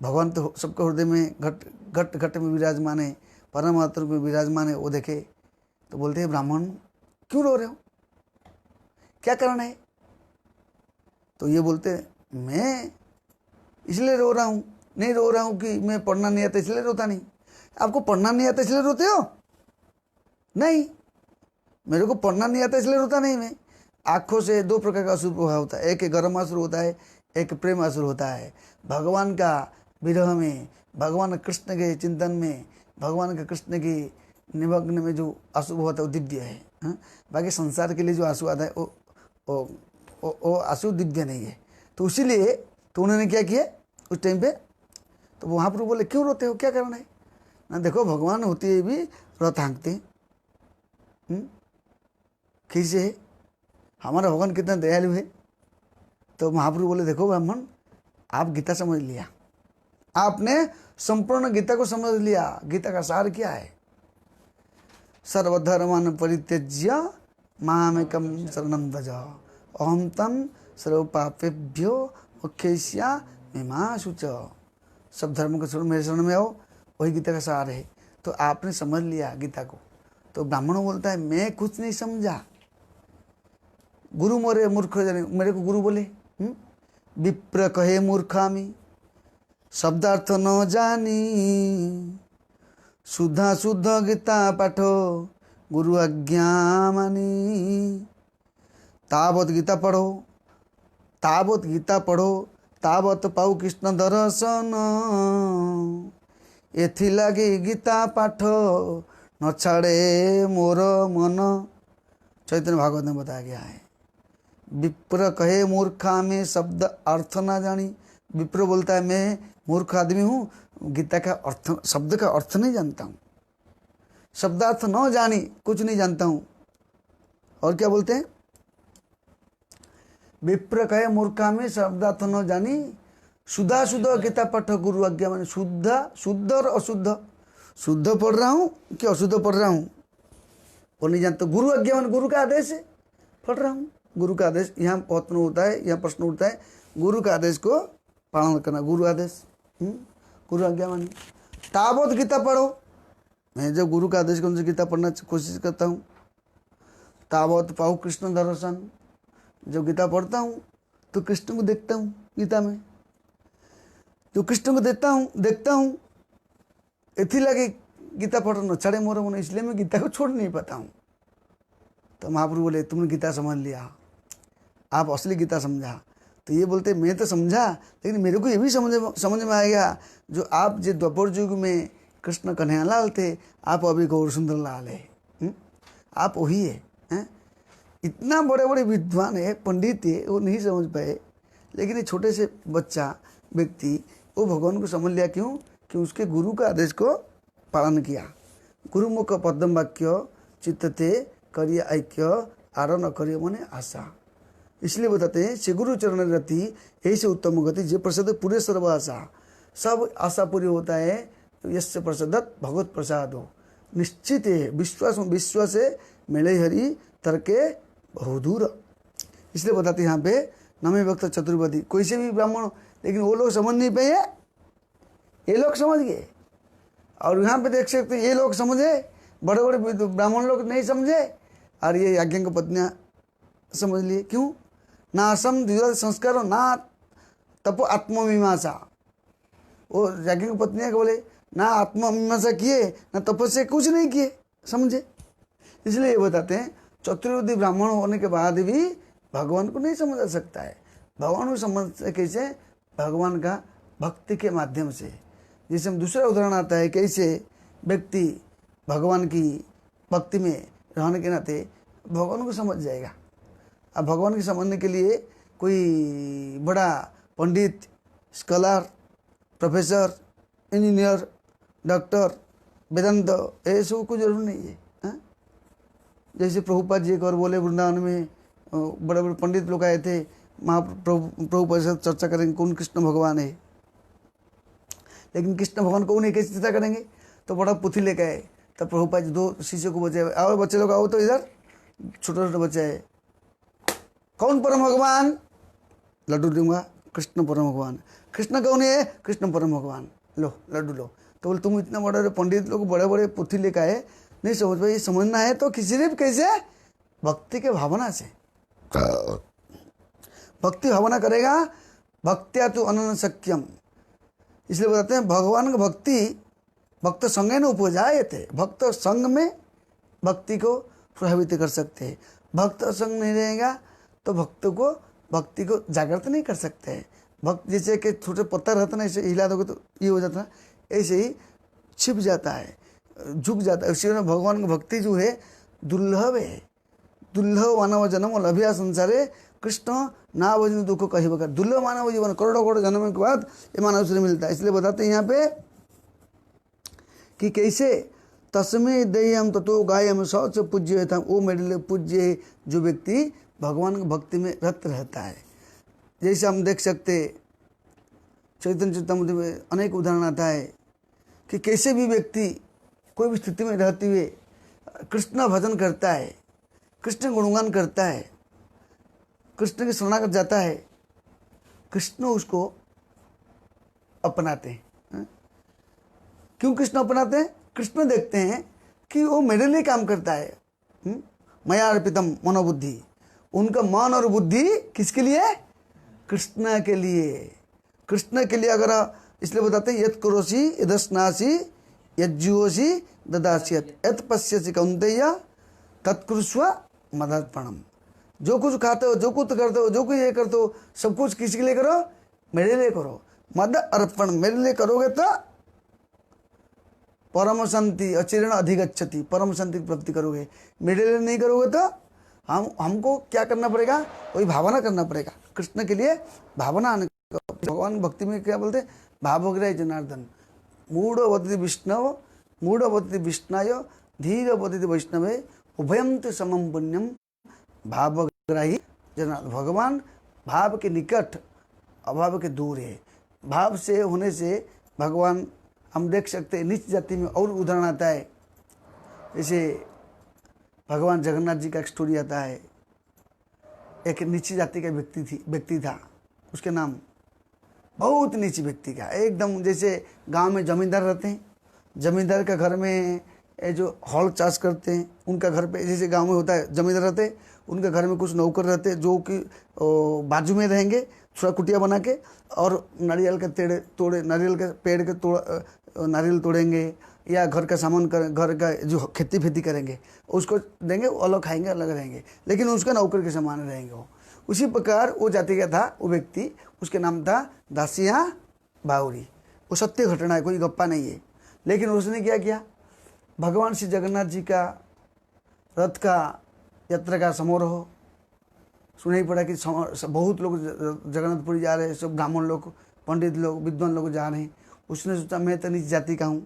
भगवान तो सबके हृदय में घट घट में विराजमान है, परमात्मा में विराजमान है। वो देखे तो बोलते हैं ब्राह्मण क्यों रो रहे हो, क्या कारण है? तो ये बोलते हैं मैं इसलिए रो रहा हूँ, नहीं रो रहा हूँ कि मैं पढ़ना नहीं आता इसलिए रोता नहीं। आपको पढ़ना नहीं आता इसलिए रोते हो? नहीं, मेरे को पढ़ना नहीं आता इसलिए रोता नहीं मैं। आँखों से दो प्रकार का अश्रु प्रभाव होता है, एक गर्म अश्रु होता है, एक प्रेम अश्रु होता है। भगवान का विरह में, भगवान कृष्ण के चिंतन में, भगवान के कृष्ण की निमग्न में जो आंसू होता है वो दिव्य है। हाँ? बाकी संसार के लिए जो आंसू आता है वो आंसू दिव्य नहीं है। तो इसीलिए तो उन्होंने क्या किया उस टाइम पे, तो वहाँ पर बोले क्यों रोते हो, क्या कारण है ना? देखो भगवान होते हुए भी रथ हाँकते, कैसे है हमारा भगवान कितना दयालु है। तो महाप्रभु बोले देखो ब्राह्मण, आप गीता समझ लिया, आपने संपूर्ण गीता को समझ लिया। गीता का सार क्या है? सर्वधर्मान परित्यज्य मामेकं शरणं व्रज अहं तं सर्वपापेभ्यो मोक्षयिष्यामि मा शुचः। सब धर्म को छोड़ो, मेरे शरण में आओ, वही गीता का सार है। तो आपने समझ लिया गीता को। तो ब्राह्मण बोलता है मैं कुछ नहीं समझा, गुरु मोरे मूर्ख जाने, मेरे को गुरु बोले विप्र कहे मूर्खामी शब्दार्थ न जानी शुद्धा शुद्ध गीता पाठो गुरु आज्ञा मानी। तावत गीता पढ़ो, तावत गीता पढ़ो, तावत पाऊ कृष्ण दर्शन, एथिलागी गीता पाठ न छाड़े मोर मन। चैतन्य भागवत में बताया गया है। विप्र कहे मूर्खा में शब्द अर्थ ना जानी। विप्र बोलता है मैं मूर्ख आदमी हूँ, गीता का अर्थ, शब्द का अर्थ नहीं जानता हूँ, शब्दार्थ न जानी, कुछ नहीं जानता हूँ। और क्या बोलते हैं? विप्र कहे मूर्खा में शब्दार्थ न जानी शुद्धा शुद्ध गीता पाठ गुरु आज्ञा मानी। शुद्ध और अशुद्ध, शुद्ध पढ़ रहा हूँ कि अशुद्ध पढ़ रहा हूँ वो नहीं जानता। गुरु आज्ञा मानी, गुरु का आदेश है पढ़ रहा हूँ। गुरु का आदेश, यहाँ प्रश्न उठता है, यहाँ प्रश्न उठता है, गुरु का आदेश को पालन करना, गुरु आदेश, गुरु आज्ञा मानी। तावत गीता पढ़ो, मैं जब गुरु का आदेश के अनुसार गीता पढ़ना कोशिश करता हूँ। तावत पाऊ कृष्ण दर्शन, जब गीता पढ़ता हूँ तो कृष्ण को देखता हूँ गीता में, जो कृष्ण को देखता हूँ इथी लगे गीता पढ़ न छड़े मोर मन, इसलिए मैं गीता को छोड़ नहीं पाता हूँ। तो महाप्रभु बोले तुमने गीता समझ लिया, आप असली गीता समझा। तो ये बोलते मैं तो समझा, लेकिन मेरे को ये भी समझ में आएगा जो आप जो द्वापर युग में कृष्ण कन्हैयालाल थे, आप अभी गौर सुंदर लाल है, आप वही है। इतना बड़े बड़े विद्वान है, पंडित है, वो नहीं समझ पाए। लेकिन ये छोटे से बच्चा व्यक्ति वो भगवान को समझ लिया। क्यों? कि उसके गुरु का आदेश को पालन किया। गुरुमुख पद्म वाक्य चित्तते करिए ऐक्य आर न करिए मने आशा। इसलिए बताते हैं श्री गुरु चरण रति ऐसे उत्तम गति जे प्रसाद पूरे सर्व आशा। सब आशा पूरी होता है यस्य प्रसादत भगवत प्रसाद हो। निश्चित है, विश्वास से मिले हरि तर्के बहुदूर। इसलिए बताते हैं यहाँ पे नमे भक्त चतुर्वेदी, कोई से भी ब्राह्मण, लेकिन वो लोग समझ नहीं पाए, ये लोग समझ गए। और यहाँ पे देख सकते हैं ये लोग समझे, बड़े बड़े ब्राह्मण लोग नहीं समझे, और ये याज्ञिक पत्नियाँ समझ लिए। क्यों? ना असम द्विजा संस्कार ना तपो आत्ममीमांसा। वो याज्ञिक पत्नियाँ को बोले ना आत्ममीमांसा किए ना तपस्या, कुछ नहीं किए, समझे। इसलिए ये बताते हैं चतुर्वेदी ब्राह्मण होने के बाद भी भगवान को नहीं समझ सकता है। भगवान को समझ कैसे? भगवान का भक्ति के माध्यम से। जैसे हम दूसरा उदाहरण आता है, कैसे व्यक्ति भगवान की भक्ति में रहने के नाते भगवान को समझ जाएगा। अब भगवान को समझने के लिए कोई बड़ा पंडित, स्कॉलर, प्रोफेसर, इंजीनियर, डॉक्टर, वेदांत, ये सब कुछ जरूर नहीं है। जैसे प्रभुपाद जी एक और बोले वृंदावन में बड़े बड़े पंडित लोग आए थे, प्रभुपाद से चर्चा करेंगे कौन कृष्ण भगवान है, लेकिन कृष्ण भगवान को उन्हें कैसे चर्चा करेंगे, तो बड़ा पुथी लेके आए। तब प्रभुपाद जी 2 शिष्यों को बचे, आओ बच्चे लोग आओ तो इधर, छोटे छोटे बच्चे है, कौन परम भगवान, लड्डू दूंगा, कृष्ण परम भगवान। कृष्ण कौन है, कृष्ण परम भगवान, लो लड्डू लो। तो बोले तुम इतना बड़े पंडित लोग बड़े बड़े पुथी लेकर आए, नहीं समझ पाए, समझना है तो किसी ने भी कैसे, भक्ति के भावना से, भक्ति भावना करेगा, भक्त्या तो अनन्य शक्यम। इसलिए बताते हैं भगवान का भक्ति भक्त संगे न उपजाए थे, भक्त संग में भक्ति को प्रभावित कर सकते हैं। भक्त संग नहीं रहेगा तो भक्ति को जागृत नहीं कर सकते हैं। भक्त जैसे कि छोटे पत्थर रहता ना, ऐसे हिला दोगे तो ये हो जाता है, ऐसे ही छिप जाता है, झुक जाता है। इसी में भगवान की भक्ति जो है दुर्लभ है, दुर्लभ मानव जन्म लभिया संसारे कृष्ण ना भजन दुख कही बकर। दुर्लभ मानव जीवन करोड़ों करोड़ जन्म के बाद ये मानव से मिलता है। इसलिए बताते हैं यहाँ पे कि कैसे तस्में दयम ततो गायम सौच पूज्य था, वो मेरे लिए पूज्य है जो व्यक्ति भगवान की भक्ति में रत रहता है। जैसे हम देख सकते चैतन्य चरितामृत में अनेक उदाहरण आता है कि कैसे भी व्यक्ति कोई भी स्थिति में रहते हुए कृष्ण भजन करता है, कृष्ण गुणगान करता है, कृष्ण की शरणागत जाता है, कृष्ण उसको अपनाते हैं। क्यों कृष्ण अपनाते हैं? कृष्ण देखते हैं कि वो मेरे लिए काम करता है, मया अर्पितम मनोबुद्धि, उनका मन और बुद्धि किसके लिए? कृष्ण के लिए, कृष्ण के लिए। अगर इसलिए बताते हैं यत् करोसि यदस्नासि यज्जुहोसि ददास्यत् यत् पश्यसि कौन्तेय तत्कुरुष्व मदर्पणम। जो कुछ खाते हो, जो कुछ करते हो, जो कुछ ये करते हो, सब कुछ किसके लिए करो? मेरे लिए करो। मद अर्पण, मेरे लिए करोगे तो परम शांति अचिरेण अधिगच्छति, परम शांति की प्राप्ति करोगे। मेरे लिए नहीं करोगे तो हमको क्या करना पड़ेगा? वही भावना करना पड़ेगा, कृष्ण के लिए भावना आने। भगवान भक्ति में क्या बोलते हैं? भावग्रह जनार्दन, मूढ़ वदति विष्णव, मूढ़ वदति विष्णाय, धीर वदति वैष्णवे, उभयम तो समम पुण्यम भावग्राही जनार्दन। भगवान भाव के निकट, अभाव के दूर है। भाव से होने से भगवान हम देख सकते हैं। नीच जाति में और उदाहरण आता है, जैसे भगवान जगन्नाथ जी का एक स्टोरी आता है। एक नीची जाति का व्यक्ति था, उसके नाम बहुत नीची व्यक्ति का, एकदम जैसे गांव में जमींदार रहते हैं, जमींदार का घर में जो हल चाष करते हैं, उनका घर पे जैसे गांव में होता है जमींदार रहते हैं, उनके घर में कुछ नौकर रहते हैं जो कि बाजू में रहेंगे, थोड़ा कुटिया बना के, और नारियल के तोड़े नारियल के पेड़ के नारियल तोड़ेंगे, या घर का सामान घर का जो खेती फेती करेंगे उसको देंगे, वो अलग खाएंगे, अलग रहेंगे, लेकिन उसका नौकर के समान रहेंगे वो। उसी प्रकार वो जाति का था वो व्यक्ति, उसके नाम था दासिया बाउरी। वो सत्य घटना है, कोई गप्पा नहीं है। लेकिन उसने क्या किया? भगवान श्री जगन्नाथ जी का रथ का यात्रा का समारोह सुनाई पड़ा कि बहुत लोग जगन्नाथपुरी जा रहे हैं, सब ब्राह्मण लोग, पंडित लोग, विद्वान लोग जा रहे हैं। उसने सोचा मैं तो नीच जाति का हूँ,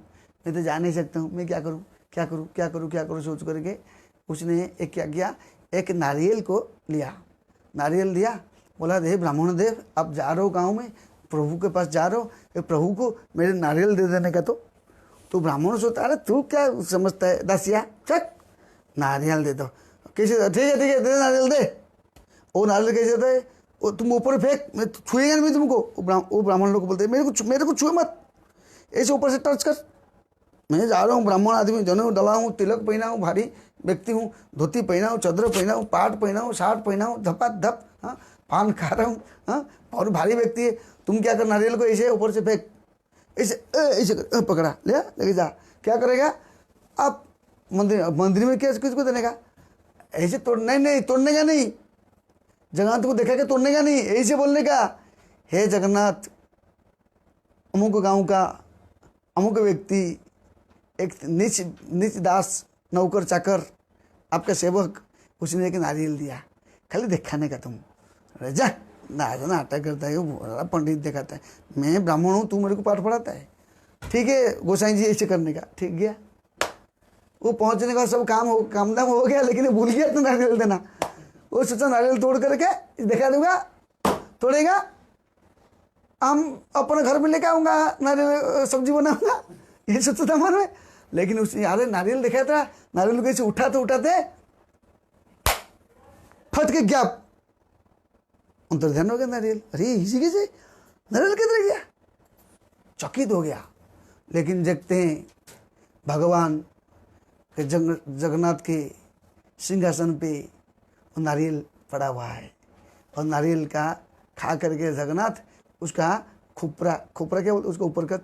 मैं तो जा नहीं सकता हूँ, मैं क्या करूँ क्या करूँ क्या करूँ क्या करूँ सोच करके उसने एक क्या किया, एक नारियल को लिया, नारियल दिया, बोला हे ब्राह्मण देव आप जा रहे हो गाँव में, प्रभु के पास जा रहे हो, प्रभु को मेरे नारियल दे देने का। तो ब्राह्मण सोचता अरे तू क्या समझता है दासिया, चक नारियल दे दो। कैसे? ठीक है दे नारियल दे। वो नारियल कैसे दे? वो तुम ऊपर फेंक, मैं छुएगा नहीं तुमको। वो ब्राह्मण लोग बोलते मेरे को छुए मत, ऐसे ऊपर से टच कर। मैं जा रहा हूँ, ब्राह्मण आदमी, जनेऊ डला हूँ, तिलक पहना हूँ, भारी व्यक्ति हूँ, धोती पहना हूँ, चादर पहना हूँ, पाट पहना हूँ, शार्ट पहना हूँ, धपा धप, हाँ पान खा रहा हूँ, हाँ और भारी व्यक्ति है। तुम क्या कर, नारियल को ऐसे ऊपर से फेंक, ऐसे ऐसे पकड़ा लेके जा। क्या करेगा? आप मंदिर में क्या किसको देने का? ऐसे नहीं तोड़ने का नहीं, जगन्नाथ को देखा के तोड़ने का नहीं, ऐसे बोलने का, हे जगन्नाथ अमुक गांव का अमुक व्यक्ति, एक नीच दास, नौकर चाकर, आपका सेवक, उसने एक नारियल दिया, खाली दिखाने का। तुम जा नाटक करता है, वो पंडित दिखाता है, मैं ब्राह्मण हूँ, तू मेरे को पाठ पढ़ाता है। ठीक है गोसाई जी ऐसे करने का, ठीक गया। वो पहुंचने के बाद सब काम धाम हो गया, लेकिन भूल गया तो नारियल देना। वो सोचा नारियल तोड़ करके दिखा दूंगा, तोड़ेगा, हम अपने घर में लेके आऊँगा, नारियल सब्जी बनाऊंगा, ये सोचता था मन में। लेकिन उसने यार नारियल दिखाया था, नारियल कैसे उठाते फट के गया, अंतर्ध्यान हो गया नारियल। अरे इसी कैसे नारियल किधर गया, चकित हो गया। लेकिन देखते हैं भगवान के जगन्नाथ के सिंहासन पे वो नारियल पड़ा हुआ है, और नारियल का खा करके जगन्नाथ उसका खोपरा क्या बोलते उसको, ऊपर का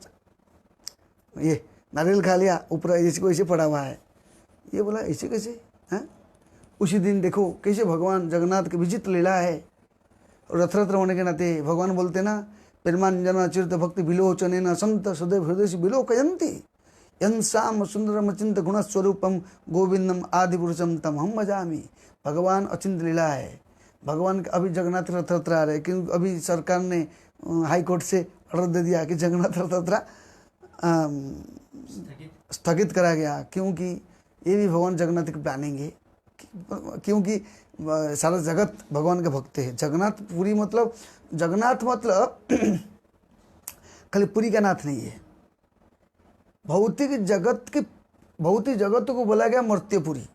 ये नारियल खा लिया, ऊपर इसको ऐसे पड़ा हुआ है। ये बोला ऐसे कैसे हैं? उसी दिन देखो कैसे भगवान जगन्नाथ की विचित्र लीला है। रथ होने के नाते भगवान बोलते ना, पेरमांजना चिरत भक्ति विलोचने न संत सदैव हृदय से विलोकयंती यंसाम सुंदरम अचिंत गुणस्वरूपम गोविंदम आदि पुरुषम तम हम मजामी। भगवान अचिंत लीला है। भगवान का अभी जगन्नाथ रथ यात्रा आ रहे, क्योंकि अभी सरकार ने हाई कोर्ट से ऑर्डर दे दिया कि जगन्नाथ रथ यात्रा स्थगित करा गया, क्योंकि ये भी भगवान जगन्नाथ की प्लानिंग है। क्योंकि सारा जगत भगवान के भक्त है। जगन्नाथ पुरी मतलब जगन्नाथ मतलब खाली पुरी का नाथ नहीं है, भौतिक जगत को बोला गया मर्त्यपुरी।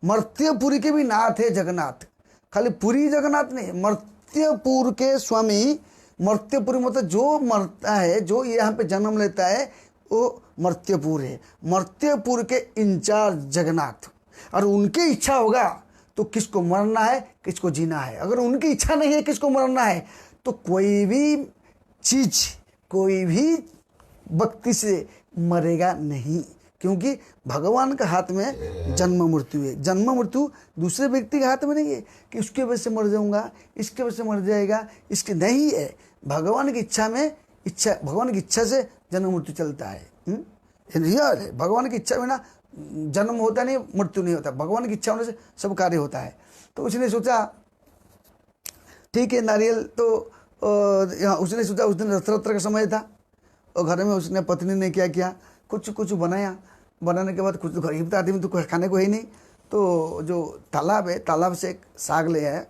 मर्त्यपुरी के भी नाथ है जगन्नाथ, खाली पुरी जगन्नाथ नहीं, मर्त्यपुर के स्वामी। मर्त्यपुरी मतलब जो मरता है, जो यहाँ पे जन्म लेता है, वो मर्त्यपुर है। मर्त्यपुर के इंचार्ज जगन्नाथ, और उनकी इच्छा होगा तो किसको मरना है किसको जीना है। अगर उनकी इच्छा नहीं है किसको मरना है, तो कोई भी चीज कोई भी व्यक्ति से मरेगा नहीं, क्योंकि भगवान के हाथ में जन्म मृत्यु है। जन्म मृत्यु दूसरे व्यक्ति के हाथ में नहीं है कि उसके वजह से मर जाऊंगा, इसके वजह से मर जाएगा, इसके नहीं है। भगवान की इच्छा में भगवान की इच्छा से जन्म मृत्यु चलता है। रियल है। भगवान की इच्छा में ना जन्म होता नहीं, मृत्यु नहीं होता। भगवान की इच्छा होने से सब कार्य होता है। तो उसने सोचा ठीक है नारियल तो उसने सोचा, उस दिन रथयात्रा का समय था, और घर में उसने पत्नी ने क्या किया, कुछ बनाया। बनाने के बाद कुछ गरीब आदमी तो खाने को ही नहीं, तो जो तालाब है, तालाब से एक साग ले आया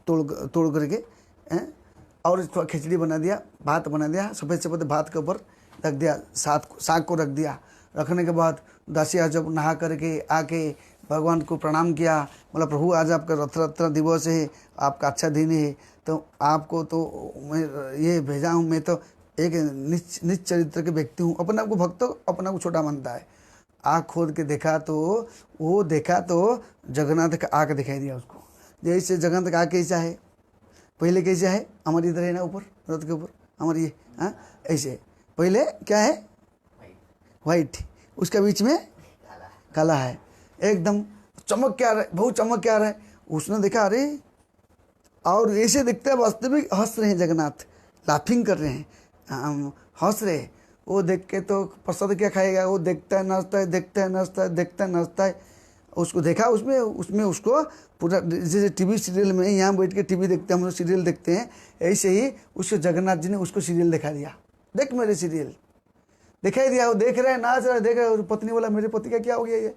तोड़ करके, और थोड़ा खिचड़ी बना दिया, भात बना दिया, सफ़ेद भात के ऊपर रख दिया, साग को रख दिया। रखने के बाद दासिया जब नहा करके आके भगवान को प्रणाम किया, बोला प्रभु आज आपका रथयात्रा दिवस है, आपका अच्छा दिन है, तो आपको तो मैं ये भेजा हूँ। मैं तो एक नीच चरित्र के व्यक्ति हूँ, अपने आप को भक्त अपने को छोटा मानता है। आँख खोद के देखा तो जगन्नाथ का आँख दिखाई दिया उसको। जैसे जगन्नाथ का आँख कैसा है, पहले कैसा है, हमारी इधर है ना ऊपर रथ के ऊपर हमारी ये, हाँ ऐसे पहले क्या है वाइट, उसका बीच में काला है, एकदम चमक क्या रहा है, बहुत चमक क्या रहा है। उसने देखा अरे, और ऐसे दिखते हैं वास्तविक हंस रहे हैं जगन्नाथ, लाफिंग कर रहे हैं, हंस रहे। वो देख के तो प्रसाद क्या खाएगा, वो देखता है नाचता है, देखता है नाचता है, देखता है नाचता है। उसको देखा उसमें उसको पूरा जैसे टीवी सीरियल में यहाँ बैठ के टीवी देखते हैं हम लोग, सीरियल देखते हैं, ऐसे ही उसको जगन्नाथ जी ने उसको सीरियल दिखा दिया। देख मेरे सीरियल दिखाई दिया, वो देख रहा है, नाच रहा है, देख रहा है। पत्नी बोला मेरे पति का क्या हो गया, ये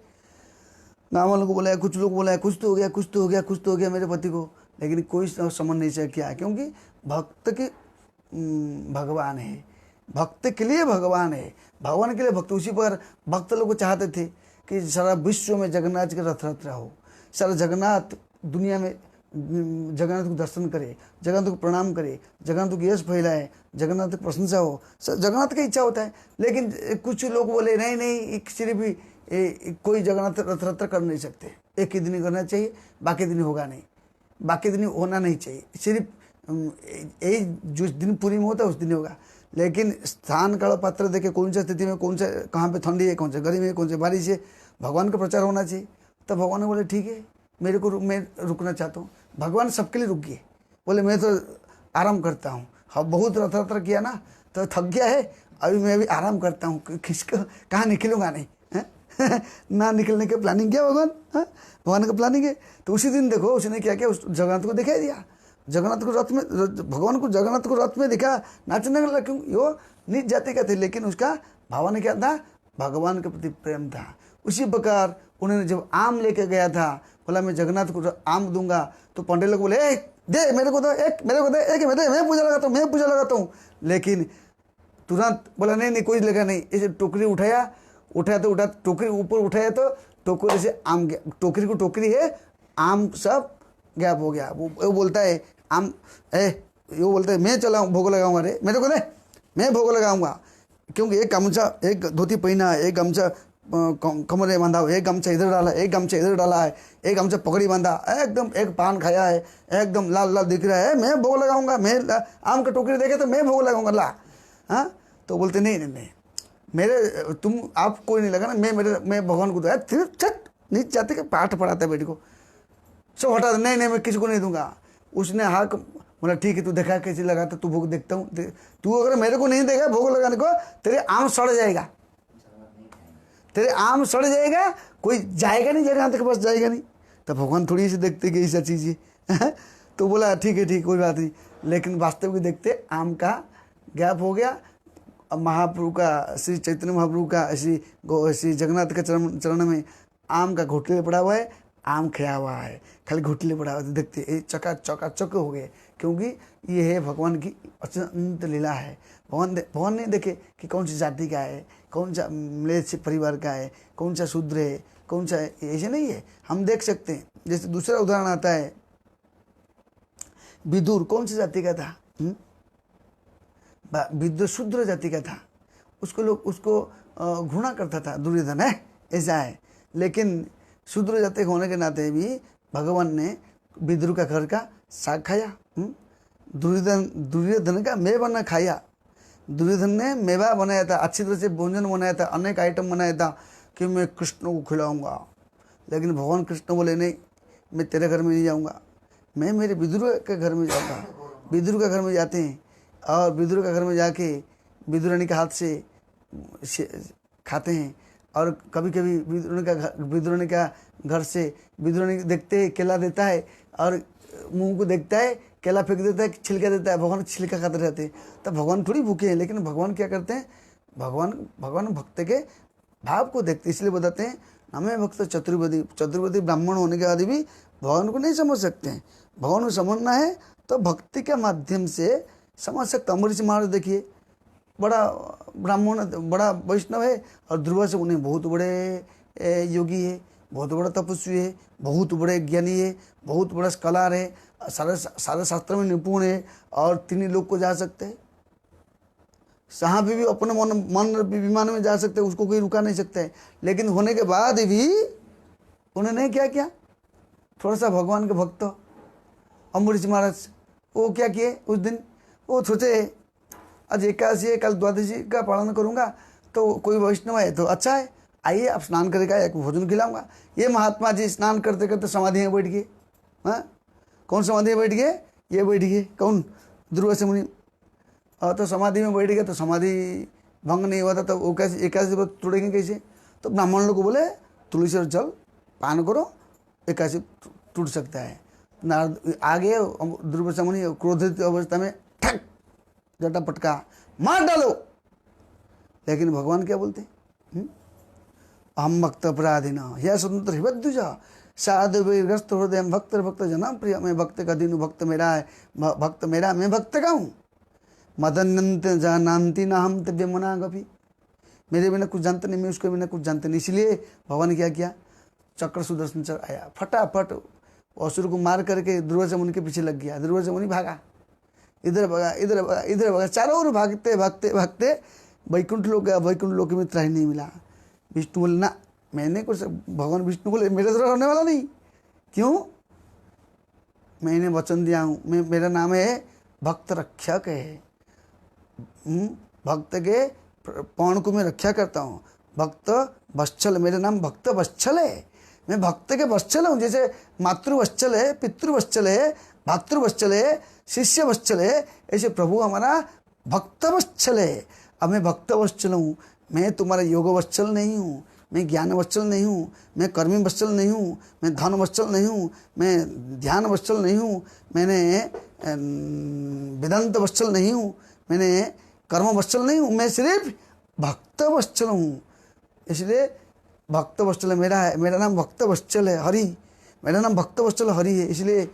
गाँव वालों को बोला है, कुछ लोग बोला है कुछ तो हो गया मेरे पति को, लेकिन कोई समझ नहीं सका क्या, क्योंकि भक्त के भगवान है, भक्त के लिए भगवान है, भगवान के लिए भक्त। उसी पर भक्त लोग को चाहते थे कि सारा विश्व में जगन्नाथ जी का रथ यात्रा हो, सारा जगन्नाथ दुनिया में जगन्नाथ को दर्शन करे, जगन्नाथ को प्रणाम करे, जगन्नाथ को यश फैलाए, जगन्नाथ की प्रशंसा हो, जगन्नाथ की इच्छा होता है। लेकिन कुछ लोग बोले नहीं सिर्फ कोई जगन्नाथ रथ यात्रा कर नहीं सकते, एक ही दिन करना चाहिए, बाकी दिन होगा नहीं, बाकी दिन होना नहीं चाहिए, सिर्फ यही जिस दिन पूरी में होता है उस दिन होगा। लेकिन स्थान काल पात्र देखे कौन सा स्थिति में कौन सा कहाँ पे ठंडी है, कौन सा गर्मी है, कौन सा बारिश है, भगवान का प्रचार होना चाहिए। तब भगवान ने बोले ठीक है मैं रुकना चाहता हूँ। भगवान सबके लिए रुक गए, बोले मैं तो आराम करता हूँ, हाँ बहुत रथ यात्रा किया ना तो थक गया है, अभी मैं भी आराम करता हूँ, किसको कहाँ निकलूँगा नहीं है ना निकलने की प्लानिंग किया भगवान का प्लानिंग है। तो उसी दिन देखो उसने क्या किया, उस जगन्नाथ को दिखाई दिया, जगन्नाथ को रथ में, भगवान को जगन्नाथ को रथ में दिखा, नाचने लगा। क्यों, यो नीच जाति का थे, लेकिन उसका भावना क्या था, भगवान के प्रति प्रेम था। उसी प्रकार उन्होंने जब आम लेके गया था, बोला मैं जगन्नाथ को आम दूंगा, तो पंडित लोग बोले दे मेरे को दो, एक मेरे को दे, एक मैं पूजा लगाता हूँ, मैं पूजा लगाता हूँ। लेकिन तुरंत बोला नहीं नहीं कोई लगा नहीं। ऐसे टोकरी उठाया तो टोकरी ऊपर उठाया तो टोकरी से आम गया, टोकरी को टोकरी है, आम सब गैप हो गया। वो बोलता है आम वो बोलता है मैं चला भोग लगाऊंगा, रे मेरे को दे, मैं भोग लगाऊंगा। क्योंकि एक गमछा, एक धोती पहना है, एक गमछा कमर में बांधा, एक गमछा इधर डाला, एक गमछा इधर डाला है, एक गमछा पकड़ी बांधा, एकदम एक पान खाया है, एकदम लाल लाल दिख रहा है, मैं भोग लगाऊंगा, मैं आम का टोकरी देखे तो मैं भोग लगाऊंगा ला। हाँ तो बोलते नहीं नहीं नहीं मेरे तुम आप कोई नहीं लगा ना, मैं भगवान को दूंगा। फिर छट नीचे जाते के पाठ पढ़ाता है बेटी को, सब हटा दे, नहीं नहीं मैं किसी को नहीं दूंगा। उसने हाथ बोला ठीक है तू देखा कैसे लगाता, तू भोग देखता हूँ, तू अगर मेरे को नहीं देगा भोग लगाने को तेरे आम सड़ जाएगा, तेरे आम सड़ जाएगा, कोई जाएगा नहीं जगन्नाथ के पास जाएगा नहीं। तो भगवान थोड़ी सी देखते कि ऐसा चीज़ है तो बोला ठीक है कोई बात नहीं। लेकिन वास्तव में देखते आम का गैप हो गया। अब महाप्रभु का, श्री चैतन्य महाप्रभु का श्री जगन्नाथ के चरण में आम का घोटले पड़ा हुआ है, आम खिया हुआ है, खाली घोटले पड़ा हुआ है। देखते ये चकाचक हो गए, क्योंकि ये है भगवान की अत्यंत लीला है। भगवान नहीं देखे कि कौन सी जाति का है, कौन सा म्लेच्छ परिवार का है, कौन सा शूद्र है, कौन सा, ऐसे नहीं है। हम देख सकते हैं। जैसे दूसरा उदाहरण आता है, विदुर कौन सी जाति का था? विदुर शूद्र जाति का था, उसको घृणा करता था दुर्योधन, है ऐसा है। लेकिन शूद्र जाति होने के नाते भी भगवान ने विदुर का घर का साग खाया, दुर्योधन का मेवा खाया। दुर्योधन ने मेवा बनाया था, अच्छी तरह से भोजन बनाया था, अनेक आइटम बनाया था कि मैं कृष्ण को खिलाऊंगा। लेकिन भगवान कृष्ण बोले नहीं, मैं तेरे घर में नहीं जाऊंगा, मैं मेरे विदुर के घर में जाऊंगा। विदुर का घर में जाते हैं और विदुर का घर में जाके विदुरानी के हाथ से खाते हैं। और कभी कभी विदुरानी का घर से विदुरानी देखते हैं केला देता है और मुंह को देखता है, केला फेंक देता है, छिलका देता है, भगवान छिलका खाते रहते हैं। तो भगवान थोड़ी भूखे हैं, लेकिन भगवान क्या करते हैं, भगवान भक्त के भाव को देखते, इसलिए बताते हैं हमें भक्त चतुर्वेदी ब्राह्मण होने के बाद भी भगवान को नहीं समझ सकते हैं। भगवान को समझना है तो भक्ति के माध्यम से समझ सकते। अम्बरीश महाराज देखिए, बड़ा ब्राह्मण, बड़ा वैष्णव है, और ध्रुव से उन्हें बहुत बड़े योगी है, बहुत बड़ा तपस्वी है, बहुत बड़े ज्ञानी है, बहुत बड़ा स्कॉलर है, सारे शास्त्र में निपुण है, और 3 लोग को जा सकते हैं। जहाँ भी अपने मन विमान में जा सकते हैं, उसको कोई रुका नहीं सकते। लेकिन होने के बाद भी उन्होंने क्या किया, थोड़ा सा भगवान के भक्त अम्बरीश महाराज वो क्या किए उस दिन, वो सोचे आज एकादशी है, कल द्वादशी का पालन करूँगा, तो कोई वैष्णव है तो अच्छा है, आइए आप स्नान करेगा, एक भोजन खिलाऊंगा। ये महात्मा जी स्नान करते करते समाधि में बैठ गए। हाँ, कौन समाधि में बैठ गए? ये बैठ गए, कौन? ध्रुव से मुनि। और तो समाधि में बैठ गए तो समाधि भंग नहीं हुआ था, तो वो कैसे एकादशी व्रत तोड़ेंगे कैसे? तो ब्राह्मण लोग को बोले तुलसी और जल पान करो, एकादशी टूट सकता है। आगे ध्रुव से मुनि क्रोधित अवस्था में ठक जटा पटका मार डालो। लेकिन भगवान क्या बोलते, हम भक्त अपराधी न या स्वतंत्र हिबद्दुज साधु वीरग्रस्त हृदय भक्त जना प्रिय। मैं भक्त का दीनु, भक्त मेरा है, भक्त मेरा, मैं भक्त का हूँ। मदन्यंत जानती ना हम तव्य मना कभी, मेरे बिना कुछ जानते नहीं, मैं उसके बिना कुछ जानते नहीं। इसलिए भगवान ने क्या किया, चक्र सुदर्शन चक्र आया, फटाफट असुर को मार करके ध्रुव से मुनि के पीछे लग गया। ध्रुव से मुनि भागा, इधर भागा, इधर भागा, इधर भागा, चारों ओर भागते भागते भागते वैकुंठ लोग गया। वैकुंठ लोक में त्राही नहीं मिला। विष्णु बोले ना, मैंने कुछ, भगवान विष्णु बोले मेरे तरह होने वाला नहीं। क्यों? मैंने वचन दिया हूँ, मेरा नाम है भक्त रक्षक है। भक्त के पौन को मैं रक्षा करता हूँ। भक्त वत्सल, मेरा नाम भक्त वत्सल है। मैं भक्त के वत्सल हूँ। जैसे मातृवत्सल है, पितृवत्सल है, भातृवत्सल है, शिष्य वत्सल है, ऐसे प्रभु हमारा भक्त वत्सल है। अब मैं भक्त वत्सल हूँ, मैं तुम्हारा योग वत्सल नहीं हूँ, मैं ज्ञान वत्सल नहीं हूँ, मैं कर्मी वत्सल नहीं हूँ, मैं धन वत्सल नहीं हूँ, मैं ध्यान वत्सल नहीं हूँ, मैंने वेदांत वत्सल नहीं हूँ, मैंने कर्म वत्सल नहीं हूँ, मैं सिर्फ भक्त वत्सल हूँ। इसलिए भक्त वत्सल मेरा है, मेरा नाम भक्त वत्सल है, हरि, मेरा नाम भक्त वत्सल हरि है। इसलिए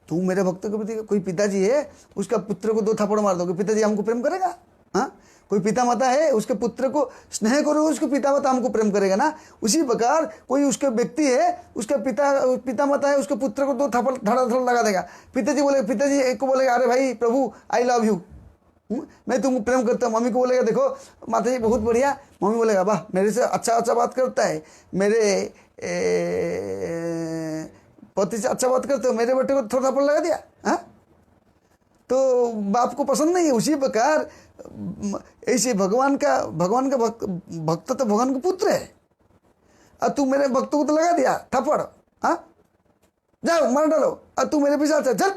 तू मेरे भक्त के प्रति, कोई पिताजी है उसका पुत्र को 2 थप्पड़ मार दोगे, पिताजी हमको प्रेम करेगा? हाँ, कोई पिता माता है उसके पुत्र को स्नेह करोगे, उसके पिता माता हमको प्रेम करेगा ना। उसी प्रकार कोई उसके व्यक्ति है, उसका पिता माता है, उसके पुत्र को 2 थप्पड़ धड़ लगा देगा। पिताजी को बोलेगा अरे भाई प्रभु आई लव यू, मैं तुमको प्रेम करता हूँ। मम्मी को बोलेगा देखो माता जी बहुत बढ़िया, मम्मी बोलेगा वाह मेरे से अच्छा बात करता है, मेरे पति से अच्छा बात करते हो, मेरे बेटे को थोड़ा थप्पड़ लगा दिया। हाँ, तो बाप को पसंद नहीं है। उसी प्रकार ऐसे भगवान का भक्त तो भगवान का पुत्र है, और तू मेरे भक्त को तो लगा दिया थप्पड़। हाँ, जाओ मार डालो, और तू मेरे पीछे आता चल,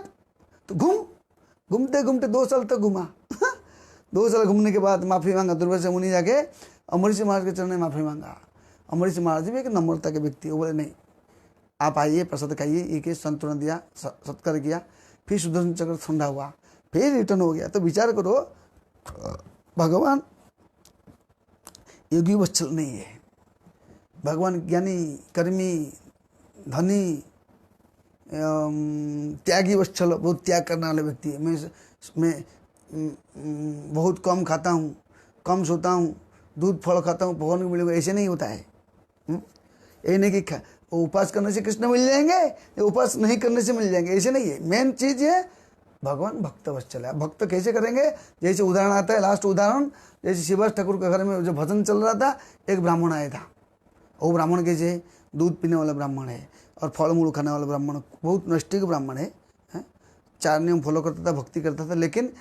तो घूमते घूमते 2 साल तक घूमा। 2 साल घूमने के बाद माफ़ी मांगा, दुर्वासा मुनि जाके अमरीश महाराज के चरण में माफ़ी मांगा। अमरीश महाराज जी भी एक नम्रता के व्यक्ति, वो बोले नहीं आप आइए प्रसाद खाइए, एक संतुलन दिया, सत्कार किया, फिर सुदर्शन चक्र ठंडा हुआ, फिर रिटर्न हो गया। तो विचार करो भगवान योगी वत्सल नहीं है, भगवान ज्ञानी कर्मी धनी त्यागी वत्सल, बहुत त्याग करने वाले व्यक्ति है। मैं बहुत कम खाता हूँ, कम सोता हूँ, दूध फल खाता हूँ, भगवान को मिलेगा, ऐसे नहीं होता है। ये नहीं कि उपास करने से कृष्ण मिल जाएंगे, उपास नहीं करने से मिल जाएंगे, ऐसे नहीं है। मेन चीज़ है भगवान भक्त वत्सल है। भक्त कैसे करेंगे? जैसे उदाहरण आता है, लास्ट उदाहरण, जैसे शिवदास ठाकुर के घर में जो भजन चल रहा था, एक ब्राह्मण आया था। वो ब्राह्मण कैसे? दूध पीने वाला ब्राह्मण है और फल मूल खाने वाला ब्राह्मण, बहुत नैष्ठिक ब्राह्मण है, 4 नियम फॉलो करता था, भक्ति करता था, लेकिन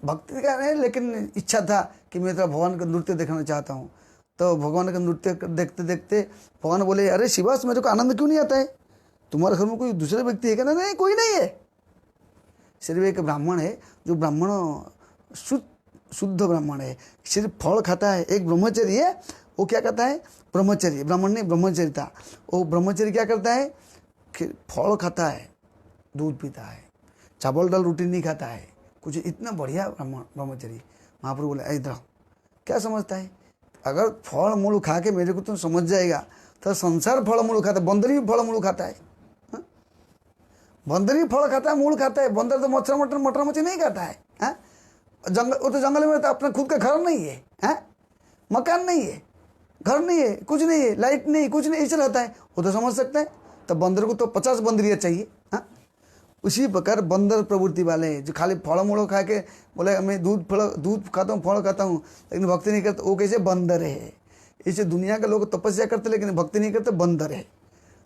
भक्ति का नहीं, लेकिन इच्छा था कि मैं तो भगवान का नृत्य देखना चाहता हूँ। तो भगवान का नृत्य देखते देखते भगवान बोले अरे शिवास मेरे को आनंद क्यों नहीं आता है? तुम्हारे घर में कोई दूसरे व्यक्ति है क्या? नहीं कोई नहीं है, सिर्फ एक ब्राह्मण है, जो ब्राह्मण शुद्ध ब्राह्मण है, सिर्फ फल खाता है। एक ब्रह्मचर्य है, वो क्या करता है? ब्रह्मचर्य, ब्राह्मण नहीं ब्रह्मचर्य था। वो ब्रह्मचर्य क्या करता है? फल खाता है, दूध पीता है, चावल दाल रोटी नहीं खाता है, कुछ इतना बढ़िया ब्रह्मचर्य। महाप्रभु बोले इधर क्या समझता है? अगर फल मूल खा के मेरे को तुम समझ जाएगा तो संसार फल मूल खाता है, बंदर भी फल मूल खाता है। बंदर भी फल खाता है, मूल खाता है। बंदर तो मटर मच्छी नहीं खाता है। वो तो जंगल में रहता है, अपना खुद का घर नहीं है, मकान नहीं है, घर नहीं है, कुछ नहीं है, लाइट नहीं, कुछ नहीं, ऐसे रहता है, वो तो समझ सकता है। तो बंदर को तो 50 बंदरिया चाहिए। उसी प्रकार बंदर प्रवृत्ति वाले जो खाली फल मूल खा के बोले मैं दूध खाता हूँ, फल खाता हूँ, लेकिन भक्ति नहीं करते, वो कैसे? बंदर है। इसे दुनिया के लोग तपस्या करते लेकिन भक्ति नहीं करते, बंदर है।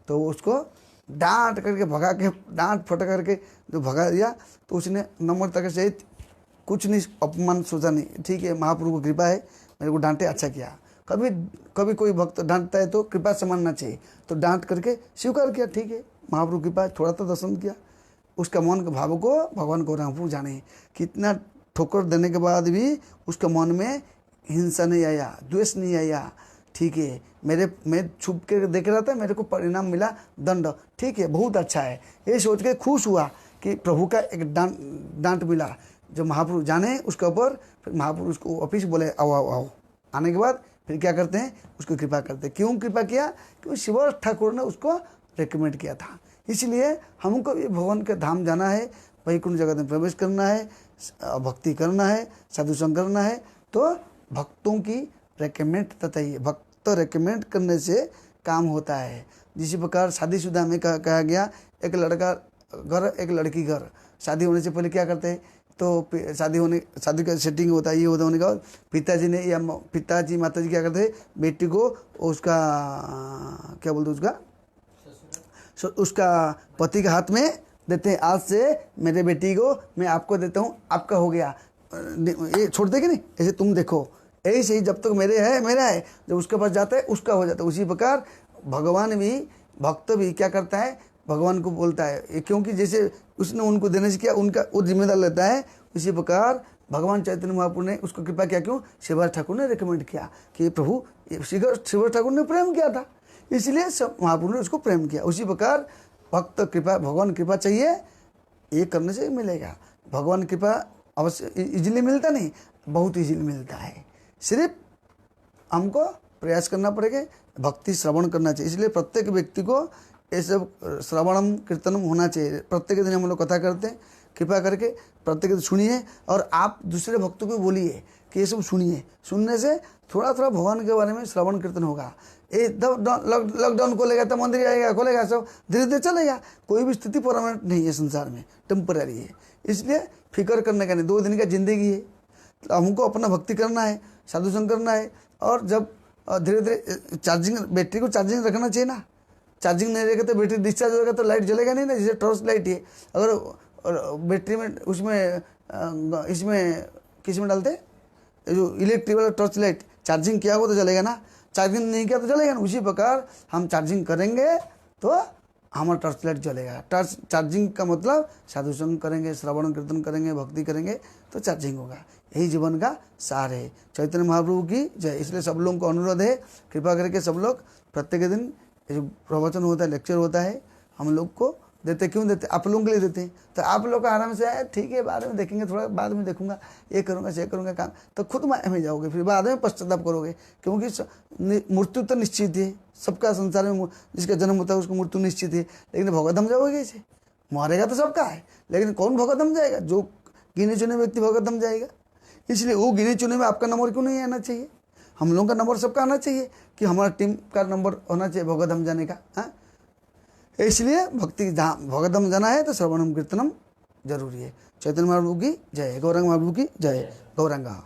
तो उसको डांट करके भगा के, डांट फटक करके जो भगा दिया, तो उसने नम्रता के सहित कुछ नहीं, अपमान सोचा नहीं, ठीक है महाप्रभु की कृपा है, मेरे को डांटे, अच्छा किया। कभी कोई भक्त डांटता है तो कृपा से मानना चाहिए, तो डांट करके स्वीकार किया, ठीक है महाप्रभु की कृपा, थोड़ा तो दर्शन किया। उसका मन के भाव को भगवान गौरांगपुर जाने, कितना ठोकर देने के बाद भी उसका मन में हिंसा नहीं आया, द्वेष नहीं आया, ठीक है। मैं छुप के देख रहा था, मेरे को परिणाम मिला दंड, ठीक है बहुत अच्छा है। ये सोच के खुश हुआ कि प्रभु का एक डांट मिला। जो महाप्रभु जाने उसके ऊपर, फिर महाप्रभु उसको ऑफिस बोले आओ आओ आओ। आने के बाद फिर क्या करते हैं? उसको कृपा करते हैं। क्यों कृपा किया? क्योंकि शिवदास ठाकुर ने उसको रिकमेंड किया था। इसलिए हमको भी भगवान के धाम जाना है, वैकुंठ जगत में प्रवेश करना है, भक्ति करना है, साधु संग करना है, तो भक्तों की रेकमेंड तथा ये भक्त रेकमेंड करने से काम होता है। जिस प्रकार शादीशुदा में कहा गया, एक लड़का घर एक लड़की घर, शादी होने से पहले क्या करते हैं? तो शादी का सेटिंग होता है, ये होता होने के बाद पिताजी ने या पिताजी माताजी क्या करते हैं? बेटी को उसका क्या बोलते उसका उसका पति के हाथ में देते हैं, आज से मेरे बेटी को मैं आपको देता हूँ, आपका हो गया, ये छोड़ देंगे नहीं, ऐसे तुम देखो, ऐसे ही जब तक मेरे है मेरा है, जब उसके पास जाता है उसका हो जाता है। उसी प्रकार भगवान भी, भक्त भी क्या करता है? भगवान को बोलता है, क्योंकि जैसे उसने उनको देने से किया, उनका वो जिम्मेदार लेता है। उसी प्रकार भगवान चैतन्य महाप्रभु ने उसको कृपा किया। क्यों? शिवदास ठाकुर ने रिकमेंड किया कि प्रभु, शिवदास ठाकुर ने प्रेम किया था, इसलिए सब महाप्रभु ने उसको प्रेम किया। उसी प्रकार भक्त कृपा, भगवान कृपा चाहिए, ये करने से मिलेगा। भगवान कृपा अवश्य इजीली मिलता नहीं, बहुत इजीली मिलता है। सिर्फ हमको प्रयास करना पड़ेगा, भक्ति श्रवण करना चाहिए। इसलिए प्रत्येक व्यक्ति को ये सब श्रवणम कीर्तनम होना चाहिए। प्रत्येक दिन हम लोग कथा करते हैं, कृपा करके प्रत्येक दिन सुनिए और आप दूसरे भक्तों को बोलिए कि ये सब सुनिए। सुनने से थोड़ा थोड़ा भगवान के बारे में श्रवण कीर्तन होगा। ये लॉकडाउन खोलेगा तो मंदिर आएगा, खोलेगा सब धीरे धीरे चलेगा। कोई भी स्थिति परमानेंट नहीं है संसार में, टेम्पररी है। इसलिए फिक्र करने का नहीं, 2 दिन का जिंदगी है, तो हमको अपना भक्ति करना है, साधु संग करना है। और जब धीरे धीरे चार्जिंग, बैटरी को चार्जिंग रखना चाहिए ना। चार्जिंग नहीं रहेगा तो बैटरी डिस्चार्ज होगा तो लाइट जलेगा नहीं ना। जैसे टॉर्च लाइट है, अगर बैटरी में उसमें इसमें किस में डालते हैं, जो इलेक्ट्रिक वाला टॉर्च लाइट, चार्जिंग किया हो तो जलेगा ना, चार्जिंग नहीं किया तो जलेगा ना। उसी प्रकार हम चार्जिंग करेंगे तो हमारा टॉर्च लाइट जलेगा। चार्जिंग का मतलब साधु संग करेंगे, श्रवण कीर्तन करेंगे, भक्ति करेंगे तो चार्जिंग होगा। यही जीवन का सार है। चैतन्य महाप्रभु की जय। इसलिए सब लोगों को अनुरोध है, कृपा करके सब लोग प्रत्येक दिन जो प्रवचन होता है, लेक्चर होता है, हम लोग को देते। क्यों देते? आप लोगों के लिए देते हैं। तो आप लोग आराम से आए, ठीक है बाद में देखेंगे, थोड़ा बाद में देखूंगा, ये करूँगा ये करूँगा काम, तो खुद माया में जाओगे, फिर बाद में पश्चाताप करोगे। क्योंकि मृत्यु तो निश्चित है, सबका संसार में जिसका जन्म होता है उसको मृत्यु निश्चित है। लेकिन भगवतधाम जाओगे कैसे? मरेगा तो सबका है, लेकिन कौन भगवतधाम जाएगा? जो गिने चुने व्यक्ति भगवतधाम जाएगा। इसलिए वो गिने चुने में आपका नंबर क्यों नहीं आना चाहिए? हम लोगों का नंबर सबका आना चाहिए कि हमारा टीम का नंबर होना चाहिए भगवतधाम जाने का। हाँ, इसलिए भक्ति जहाँ भगवतधाम जाना है तो श्रवणम कीर्तनम जरूरी है। चैतन्य महाप्रभु की जय, गौरांग महाप्रभु की जय, गौरांगा।